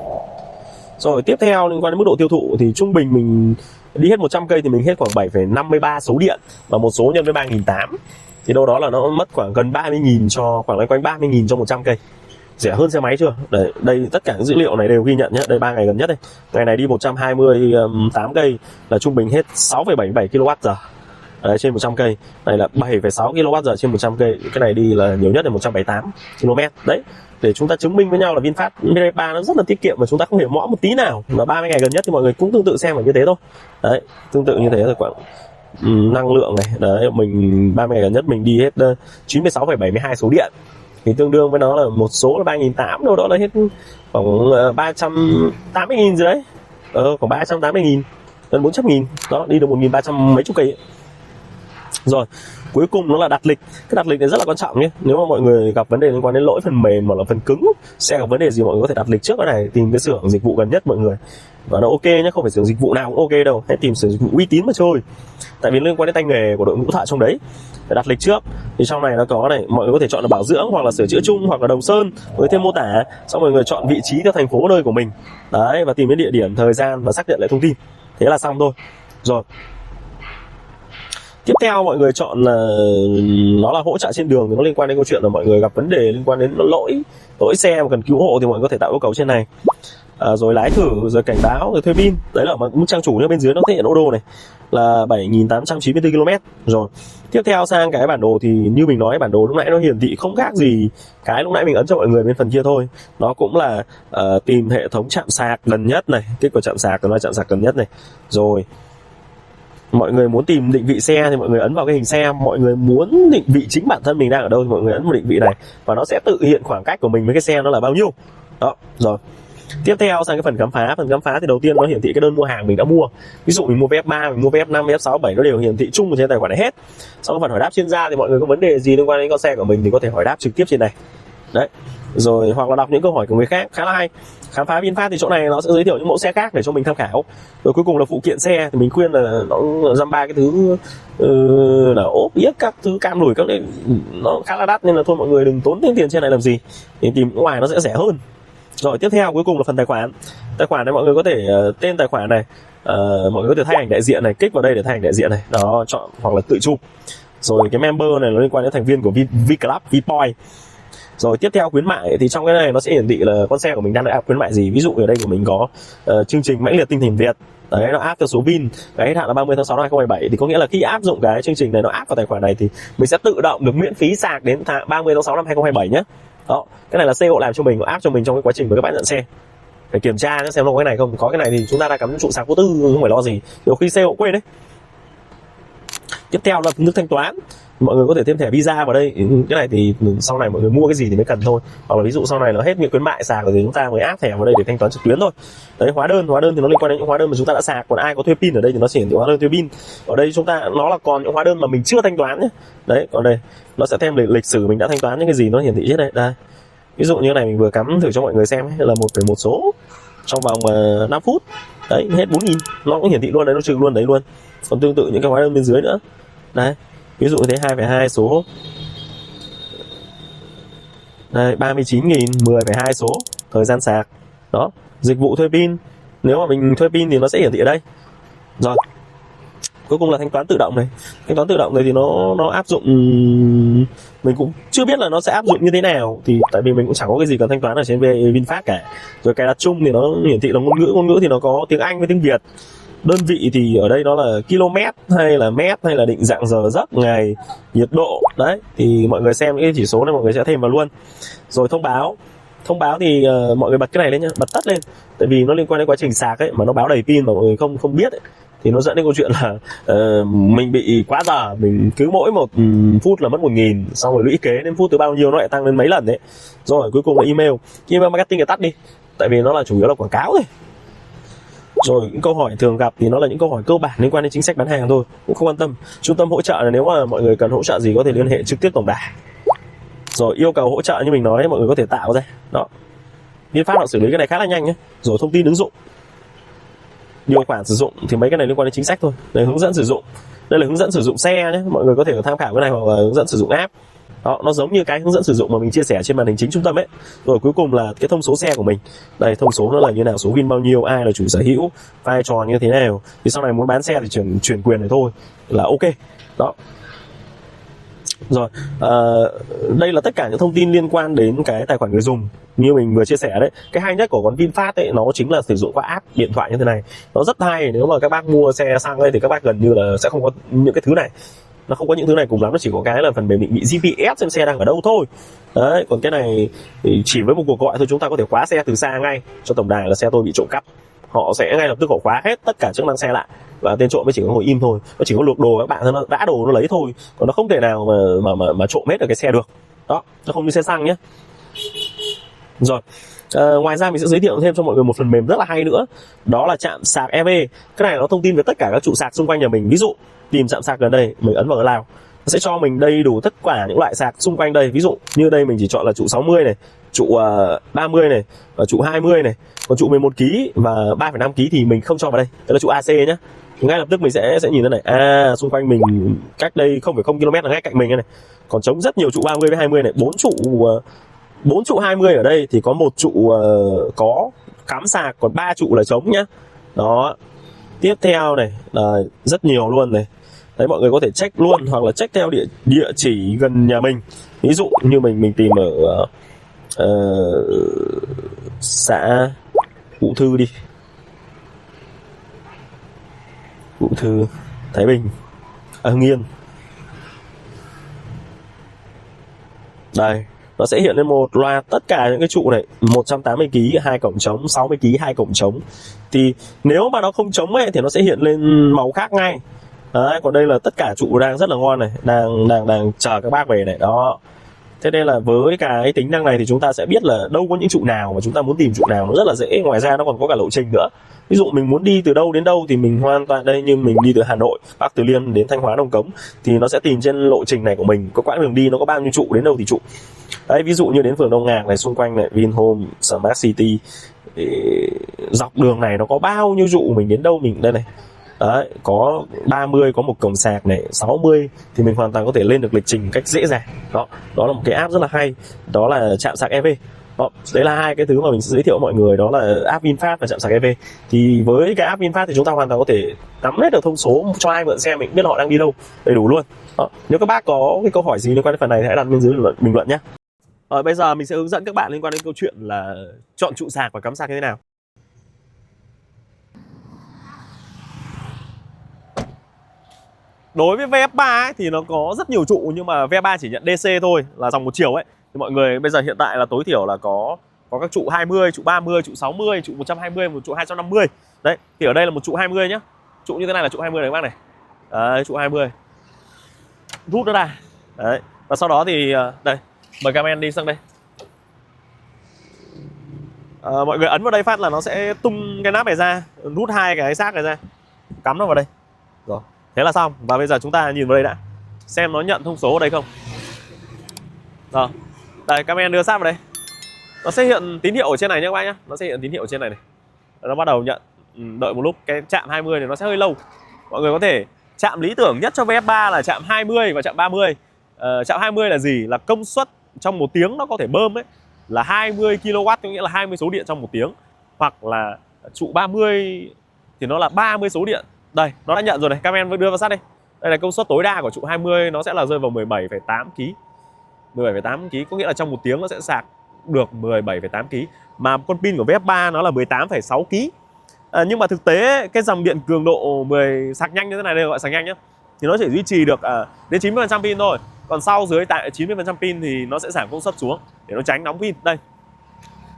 Rồi tiếp theo liên quan đến mức độ tiêu thụ thì trung bình mình đi hết 100 cây thì mình hết khoảng 7,53 số điện, và một số nhân với 3.800 thì đâu đó là nó mất khoảng gần 30.000 cho khoảng loanh quanh 30.000 cho 100 cây. Rẻ hơn xe máy chưa? Đây tất cả những dữ liệu này đều ghi nhận nhé. Đây 3 ngày gần nhất đây. Ngày này đi 128 cây là trung bình hết 6,77 kWh. Đấy, trên 100 cây. Này là 7,6 kWh trên 100 cây. Cái này đi là nhiều nhất là 178 km. Đấy, để chúng ta chứng minh với nhau là VinFast Megapack nó rất là tiết kiệm và chúng ta không hề mõm một tí nào. Và 30 ngày gần nhất thì mọi người cũng tương tự xem là như thế thôi. Đấy, tương tự như thế thôi khoảng năng lượng này. Đấy, mình 30 ngày gần nhất mình đi hết 96,72 số điện. Thì tương đương với nó là một số là 3.800 đâu đó là hết khoảng 380.000 gì đấy. Khoảng 380.000, gần 400.000. Đó, đi được 1.300 mấy chục cây ấy. Rồi, cuối cùng nó là đặt lịch. Cái đặt lịch này rất là quan trọng nhé. Nếu mà mọi người gặp vấn đề liên quan đến lỗi phần mềm hoặc là phần cứng, sẽ gặp vấn đề gì mọi người có thể đặt lịch trước cái này, tìm cái xưởng dịch vụ gần nhất mọi người. Và nó ok nhé, không phải xưởng dịch vụ nào cũng ok đâu. Hãy tìm xưởng dịch vụ uy tín mà chơi. Tại vì liên quan đến tay nghề của đội ngũ thợ trong đấy. Phải đặt lịch trước. Thì trong này nó có này, mọi người có thể chọn là bảo dưỡng hoặc là sửa chữa chung hoặc là đồng sơn với thêm mô tả. Xong mọi người chọn vị trí theo thành phố nơi của mình. Đấy, và tìm đến địa điểm, thời gian và xác nhận lại thông tin. Thế là xong thôi. Rồi. Tiếp theo mọi người chọn là nó là hỗ trợ trên đường, thì nó liên quan đến câu chuyện là mọi người gặp vấn đề liên quan đến lỗi xe mà cần cứu hộ thì mọi người có thể tạo yêu cầu trên này. Rồi lái thử, rồi cảnh báo, rồi thuê pin. Đấy là mức trang chủ như bên dưới nó thể hiện ô đô này là 7.894 km. Rồi tiếp theo sang cái bản đồ thì như mình nói, bản đồ lúc nãy nó hiển thị không khác gì cái lúc nãy mình ấn cho mọi người bên phần kia thôi. Nó cũng là tìm hệ thống trạm sạc gần nhất này, kích của trạm sạc là trạm sạc gần nhất này. Rồi mọi người muốn tìm định vị xe thì mọi người ấn vào cái hình xe. Mọi người muốn định vị chính bản thân mình đang ở đâu thì mọi người ấn vào định vị này, và nó sẽ tự hiện khoảng cách của mình với cái xe nó là bao nhiêu. Đó, rồi. Tiếp theo sang cái phần khám phá. Phần khám phá thì đầu tiên nó hiển thị cái đơn mua hàng mình đã mua. Ví dụ mình mua VF3, mình mua VF5, VF6, VF7 nó đều hiển thị chung trên tài khoản này hết. Sau cái phần hỏi đáp chuyên gia thì mọi người có vấn đề gì liên quan đến con xe của mình thì có thể hỏi đáp trực tiếp trên này. Đấy. Rồi hoặc là đọc những câu hỏi của người khác, khá là hay. Khám phá VinFast thì chỗ này nó sẽ giới thiệu những mẫu xe khác để cho mình tham khảo. Rồi cuối cùng là phụ kiện xe thì mình khuyên là nó dăm ba cái thứ là ốp yếc các thứ cam nổi các đấy nó khá là đắt, nên là thôi mọi người đừng tốn tiền trên này làm gì, thì tìm ngoài nó sẽ rẻ hơn. Rồi tiếp theo cuối cùng là phần tài khoản. Tài khoản này mọi người có thể tên tài khoản này mọi người có thể thay ảnh đại diện này, kích vào đây để thay ảnh đại diện này, đó, chọn hoặc là tự chụp. Rồi cái member này nó liên quan đến thành viên của VClub, Vpoint. Rồi tiếp theo khuyến mại thì trong cái này nó sẽ hiển thị là con xe của mình đang được áp khuyến mại gì. Ví dụ ở đây của mình có chương trình mãnh liệt tinh thần Việt. Đấy, nó áp theo số Vin, cái hết hạn là 30 tháng 6 năm 2017, thì có nghĩa là khi áp dụng cái chương trình này nó áp vào tài khoản này thì mình sẽ tự động được miễn phí sạc đến 30 tháng 6 năm 2027 nhé. Đó, cái này là CEO làm cho mình, áp cho mình trong cái quá trình của các bạn nhận xe. Phải kiểm tra xem nó có cái này không. Có cái này thì chúng ta đã cắm trụ sạc vô tư, không phải lo gì. Nhiều khi CEO quên đấy. Tiếp theo là phương thức thanh toán. Mọi người có thể thêm thẻ Visa vào đây. Cái này thì sau này mọi người mua cái gì thì mới cần thôi. Hoặc là ví dụ sau này nó hết những khuyến mại sạc rồi thì chúng ta mới áp thẻ vào đây để thanh toán trực tuyến thôi. Đấy, hóa đơn thì nó liên quan đến những hóa đơn mà chúng ta đã sạc. Còn ai có thuê pin ở đây thì nó sẽ hiển thị hóa đơn thuê pin. Ở đây chúng ta nó là còn những hóa đơn mà mình chưa thanh toán nhé. Đấy, còn đây nó sẽ thêm lịch sử mình đã thanh toán những cái gì nó hiển thị hết đây. Đây. Ví dụ như này mình vừa cắm thử cho mọi người xem ấy, là 1,1 số trong vòng 5 phút. Đấy, hết 4.000, nó cũng hiển thị luôn đấy, nó trừ luôn đấy luôn. Còn tương tự những cái hóa đơn bên dưới nữa. Đấy. Ví dụ như thế 2,2 số. Đây, 39.000, 10,2 số thời gian sạc. Đó, dịch vụ thuê pin. Nếu mà mình thuê pin thì nó sẽ hiển thị ở đây. Rồi. Cuối cùng là thanh toán tự động này. Thanh toán tự động này thì nó áp dụng, mình cũng chưa biết là nó sẽ áp dụng như thế nào, thì tại vì mình cũng chẳng có cái gì cần thanh toán ở trên VinFast cả. Rồi cài đặt chung thì nó hiển thị là ngôn ngữ thì nó có tiếng Anh với tiếng Việt. Đơn vị thì ở đây nó là km hay là mét hay là định dạng giờ giấc, ngày, nhiệt độ. Đấy, thì mọi người xem những cái chỉ số này mọi người sẽ thêm vào luôn. Rồi thông báo thì mọi người bật cái này lên nhá, bật tắt lên. Tại vì nó liên quan đến quá trình sạc ấy, mà nó báo đầy pin mà mọi người không biết ấy, thì nó dẫn đến câu chuyện là mình bị quá giờ, mình cứ mỗi 1 phút là mất 1.000, xong rồi lũy kế đến phút từ bao nhiêu nó lại tăng lên mấy lần đấy. Rồi cuối cùng là email marketing thì tắt đi, tại vì nó là chủ yếu là quảng cáo thôi. Rồi những câu hỏi thường gặp thì nó là những câu hỏi cơ bản liên quan đến chính sách bán hàng thôi, cũng không quan tâm. Trung tâm hỗ trợ là nếu mà mọi người cần hỗ trợ gì có thể liên hệ trực tiếp tổng đài. Rồi yêu cầu hỗ trợ như mình nói mọi người có thể tạo ra. Đó, VinFast họ xử lý cái này khá là nhanh nhé. Rồi thông tin ứng dụng, điều khoản sử dụng thì mấy cái này liên quan đến chính sách thôi. Đây hướng dẫn sử dụng, đây là hướng dẫn sử dụng xe nhé, mọi người có thể tham khảo cái này, hoặc là hướng dẫn sử dụng app. Đó, nó giống như cái hướng dẫn sử dụng mà mình chia sẻ trên màn hình chính trung tâm ấy. Rồi cuối cùng là cái thông số xe của mình. Đây, thông số nó là như nào, số Vin bao nhiêu, ai là chủ sở hữu, vai trò như thế nào. Thì sau này muốn bán xe thì chuyển quyền này thôi là ok. Đó. Rồi, đây là tất cả những thông tin liên quan đến cái tài khoản người dùng như mình vừa chia sẻ đấy. Cái hay nhất của con VinFast ấy nó chính là sử dụng qua app điện thoại như thế này. Nó rất hay, nếu mà các bác mua xe xăng ấy thì các bác gần như là sẽ không có những cái thứ này. Nó không có những thứ này, cùng lắm nó chỉ có cái là phần mềm định vị GPS xem xe đang ở đâu thôi. Đấy, còn cái này thì chỉ với một cuộc gọi thôi chúng ta có thể khóa xe từ xa ngay cho tổng đài là xe tôi bị trộm cắp. Họ sẽ ngay lập tức họ khóa hết tất cả chức năng xe lại, và tên trộm mới chỉ có ngồi im thôi, nó chỉ có luộc đồ các bạn thôi, nó đã đồ nó lấy thôi, còn nó không thể nào mà trộm hết được cái xe được. Đó, nó không như xe xăng nhé. Rồi, ngoài ra mình sẽ giới thiệu thêm cho mọi người một phần mềm rất là hay nữa, đó là trạm sạc EV. Cái này nó thông tin về tất cả các trụ sạc xung quanh nhà mình. Ví dụ tìm trạm sạc gần đây, mình ấn vào Allow, nó sẽ cho mình đầy đủ tất cả những loại sạc xung quanh đây. Ví dụ như đây mình chỉ chọn là trụ 60 này, trụ 30 này, và trụ 20 này, còn trụ 11 kg và 3,5 kg thì mình không cho vào đây. Đây là trụ AC nhé. Ngay lập tức mình sẽ nhìn thế này, xung quanh mình cách đây 0,0 km là ngay cạnh mình này. Còn trống rất nhiều trụ 30 với 20 này, 4 trụ 20 ở đây thì có một trụ có cắm sạc, còn 3 trụ là trống nhá. Đó. Tiếp theo này là rất nhiều luôn này. Đấy, mọi người có thể check luôn hoặc là check theo địa chỉ gần nhà mình. Ví dụ như mình tìm ở xã Vũ Thư đi, Vũ Thư, Thái Bình, Hưng Yên. Đây, nó sẽ hiện lên một loạt tất cả những cái trụ này, 180 kg 2 cổng trống, 60 kg 2 cổng trống. Thì nếu mà nó không trống ấy thì nó sẽ hiện lên màu khác ngay. Đấy, còn đây là tất cả trụ đang rất là ngon này, đang chờ các bác về này. Đó. Thế nên là với cái tính năng này thì chúng ta sẽ biết là đâu có những trụ nào mà chúng ta muốn tìm trụ nào nó rất là dễ. Ngoài ra nó còn có cả lộ trình nữa. Ví dụ mình muốn đi từ đâu đến đâu thì mình hoàn toàn đây, như mình đi từ Hà Nội, Bắc Từ Liêm đến Thanh Hóa, Đồng Cống thì nó sẽ tìm trên lộ trình này của mình có quãng đường đi nó có bao nhiêu trụ, đến đâu thì trụ. Đấy, ví dụ như đến phường Đông Ngạc này, xung quanh này Vinhome, Smart City, dọc đường này nó có bao nhiêu trụ, mình đến đâu mình đây này. Đấy, có 30 có một cổng sạc này, 60 thì mình hoàn toàn có thể lên được lịch trình một cách dễ dàng. Đó là một cái app rất là hay, đó là trạm sạc EV. Đó, đấy là hai cái thứ mà mình sẽ giới thiệu với mọi người, đó là app VinFast và trạm sạc EV. Thì với cái app VinFast thì chúng ta hoàn toàn có thể nắm hết được thông số cho ai mượn xe, mình biết họ đang đi đâu đầy đủ luôn. Đó. Nếu các bác có cái câu hỏi gì liên quan đến phần này thì hãy đặt bên dưới bình luận nhé. Bây giờ mình sẽ hướng dẫn các bạn liên quan đến câu chuyện là chọn trụ sạc và cắm sạc như thế nào. Đối với VF3 ấy, thì nó có rất nhiều trụ, nhưng mà VF3 chỉ nhận DC thôi, là dòng một chiều ấy. Thì mọi người bây giờ hiện tại là tối thiểu là có các trụ 20, trụ 30, trụ 60, trụ 120, một trụ 250. Đấy, thì ở đây là một trụ 20 nhá. Trụ như thế này là trụ 20 này các bác này. Đấy, trụ 20. Rút nó ra. Đấy. Và sau đó thì đây, mời cameraman đi sang đây. Mọi người ấn vào đây phát là nó sẽ tung cái nắp này ra, rút hai cái xác này ra, cắm nó vào đây. Rồi. Thế là xong. Và bây giờ chúng ta nhìn vào đây đã, xem nó nhận thông số ở đây không. Rồi. Đây, camera đưa sát vào đây. Nó sẽ hiện tín hiệu ở trên này nhé các bác nhé. Nó sẽ hiện tín hiệu ở trên này này. Nó bắt đầu nhận. Đợi một lúc. Cái chạm 20 này nó sẽ hơi lâu. Mọi người có thể chạm lý tưởng nhất cho VF3 là chạm 20 và chạm 30. Chạm 20 là gì? Là công suất trong 1 tiếng nó có thể bơm ấy là 20 kW, có nghĩa là 20 số điện trong 1 tiếng. Hoặc là trụ 30 thì nó là 30 số điện. Đây, nó đã nhận rồi này, camera đưa vào sát đây. Đây là công suất tối đa của trụ 20, nó sẽ là rơi vào 17,8 kg. 17,8 kg có nghĩa là trong 1 tiếng nó sẽ sạc được 17,8 kg. Mà con pin của VF3 nó là 18,6 kg. Nhưng mà thực tế cái dòng điện cường độ 10 sạc nhanh như thế này, đây gọi sạc nhanh nhá, thì nó chỉ duy trì được đến 90% pin thôi. Còn sau dưới tại 90% pin thì nó sẽ giảm công suất xuống để nó tránh nóng pin. Đây.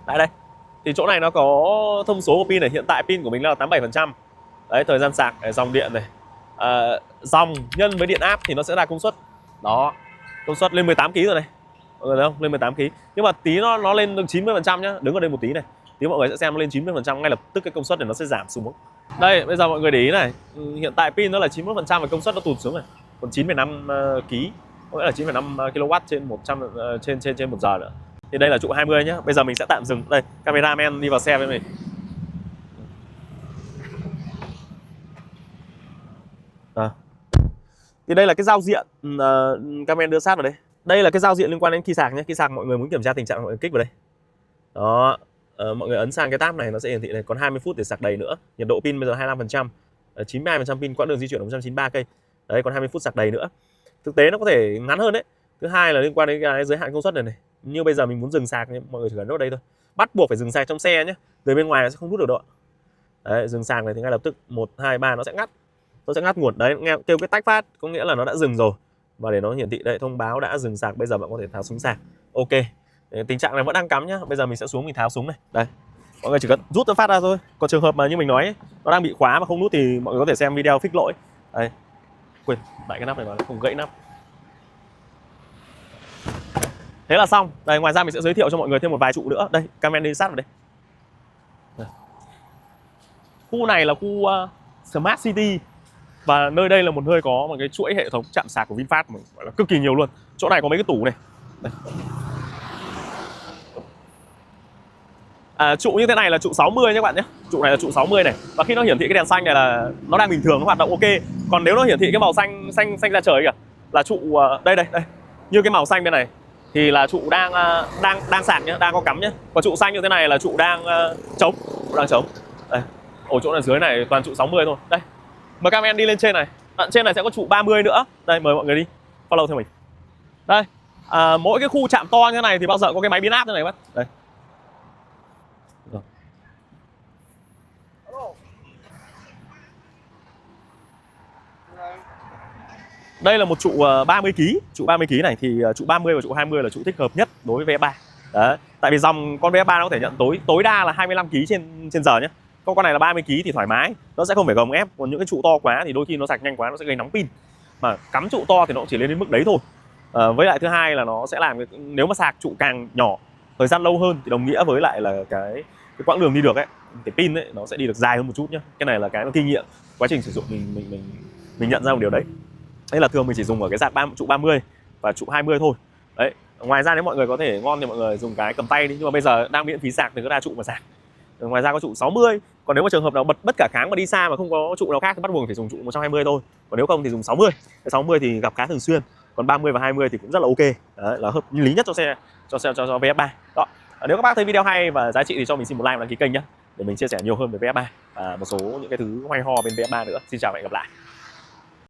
Tại đây. Thì chỗ này nó có thông số của pin này, hiện tại pin của mình là 87%. Đấy, thời gian sạc, dòng điện này, dòng nhân với điện áp thì nó sẽ ra công suất. Đó, công suất lên 18 kg rồi này, mọi người thấy không? Lên 18 kg. Nhưng mà tí nó lên được 90% nhá, đứng ở đây một tí này, tí mọi người sẽ xem nó lên 90%, ngay lập tức cái công suất này nó sẽ giảm xuống. Đây, bây giờ mọi người để ý này, hiện tại pin nó là 91% và công suất nó tụt xuống này, còn 9,5 kg, có nghĩa là 9,5 kW trên 100 trên 1 giờ nữa. Thì đây là trụ 20 nhá. Bây giờ mình sẽ tạm dừng. Đây, cameraman đi vào xe với mình. Thì đây là cái giao diện, camera đưa sát vào đây. Đây là cái giao diện liên quan đến khi sạc nhé. Khi sạc mọi người muốn kiểm tra tình trạng, mọi người kích vào đây. Đó, mọi người ấn sang cái tab này nó sẽ hiển thị này, còn 20 phút để sạc đầy nữa. Nhiệt độ pin bây giờ 25%, 92% pin, quãng đường di chuyển 193 cây. Đấy, còn 20 phút sạc đầy nữa. thực tế nó có thể ngắn hơn đấy. Thứ hai là liên quan đến cái giới hạn công suất này. Như bây giờ mình muốn dừng sạc thì mọi người chỉ cần nốt đây thôi, bắt buộc phải dừng sạc trong xe nhé, từ bên ngoài nó sẽ không rút được đâu. Đấy, dừng sạc này thì ngay lập tức 1, 2, 3 nó sẽ ngắt nguồn. Đấy, nghe kêu cái tách phát có nghĩa là nó đã dừng rồi, và để nó hiển thị đây thông báo đã dừng sạc, bây giờ bạn có thể tháo súng sạc. Ok, tình trạng này vẫn đang cắm nhá, bây giờ mình sẽ xuống mình tháo súng này. Đây, mọi người chỉ cần rút nó phát ra thôi. Còn trường hợp mà như mình nói ấy, nó đang bị khóa mà không rút thì mọi người có thể xem video fix lỗi. Đây, quên lại cái nắp này mà không gãy nắp. Thế là xong. Đây, ngoài ra mình sẽ giới thiệu cho mọi người thêm một vài trụ nữa. Đây, camera đi sát vào đây. Khu này là khu Smart City, và nơi đây là một nơi có một cái chuỗi hệ thống trạm sạc của VinFast gọi là cực kỳ nhiều luôn. Chỗ này có mấy cái tủ này. Đây. Trụ như thế này là trụ 60 nhé các bạn nhé. Trụ này là trụ 60 này, và khi nó hiển thị cái đèn xanh này là nó đang bình thường, nó hoạt động ok. Còn nếu nó hiển thị cái màu xanh ra trời kìa là trụ đây, như cái màu xanh bên này thì là trụ đang sạc nhá, đang có cắm nhá. Còn trụ xanh như thế này là trụ đang trống, Đây. Ở chỗ này dưới này toàn trụ 60 thôi. Đây. Mời các em đi lên trên này. Trên này sẽ có trụ 30 nữa. Đây, mời mọi người đi. Follow theo mình. Đây. Mỗi cái khu chạm to như này thì bao giờ có cái máy biến áp như này bác. Đây. Rồi. Đây là một trụ 30 kg. Trụ 30 kg này thì trụ 30 và trụ 20 là trụ thích hợp nhất đối với VF3. Đấy. Tại vì dòng con VF3 nó có thể nhận tối đa là 25 kg trên giờ nhé. Con này là 30 kg thì thoải mái, nó sẽ không phải gồng ép. Còn những cái trụ to quá thì đôi khi nó sạc nhanh quá nó sẽ gây nóng pin. Mà cắm trụ to thì nó cũng chỉ lên đến mức đấy thôi. Với lại thứ hai là nó sẽ làm nếu mà sạc trụ càng nhỏ thời gian lâu hơn thì đồng nghĩa với lại là cái quãng đường đi được ấy, cái pin ấy nó sẽ đi được dài hơn một chút nhé. Cái này là cái kinh nghiệm quá trình sử dụng mình nhận ra một điều đấy. Đây là thường mình chỉ dùng ở cái sạc trụ 30 và trụ 20 thôi. Đấy. Ngoài ra nếu mọi người có thể ngon thì mọi người dùng cái cầm tay đi, nhưng mà bây giờ đang miễn phí sạc thì cứ đa trụ mà sạc. Ngoài ra có trụ 60. Còn nếu mà trường hợp nào bất khả kháng mà đi xa mà không có trụ nào khác thì bắt buộc phải dùng trụ 120 thôi. Còn nếu không thì dùng 60. Cái 60 thì gặp khá thường xuyên. Còn 30 và 20 thì cũng rất là ok. Đấy, là hợp lý nhất cho xe cho VF3. Đó. Nếu các bác thấy video hay và giá trị thì cho mình xin một like và đăng ký kênh nhé, để mình chia sẻ nhiều hơn về VF3 và một số những cái thứ hay ho bên VF3 nữa. Xin chào và hẹn gặp lại.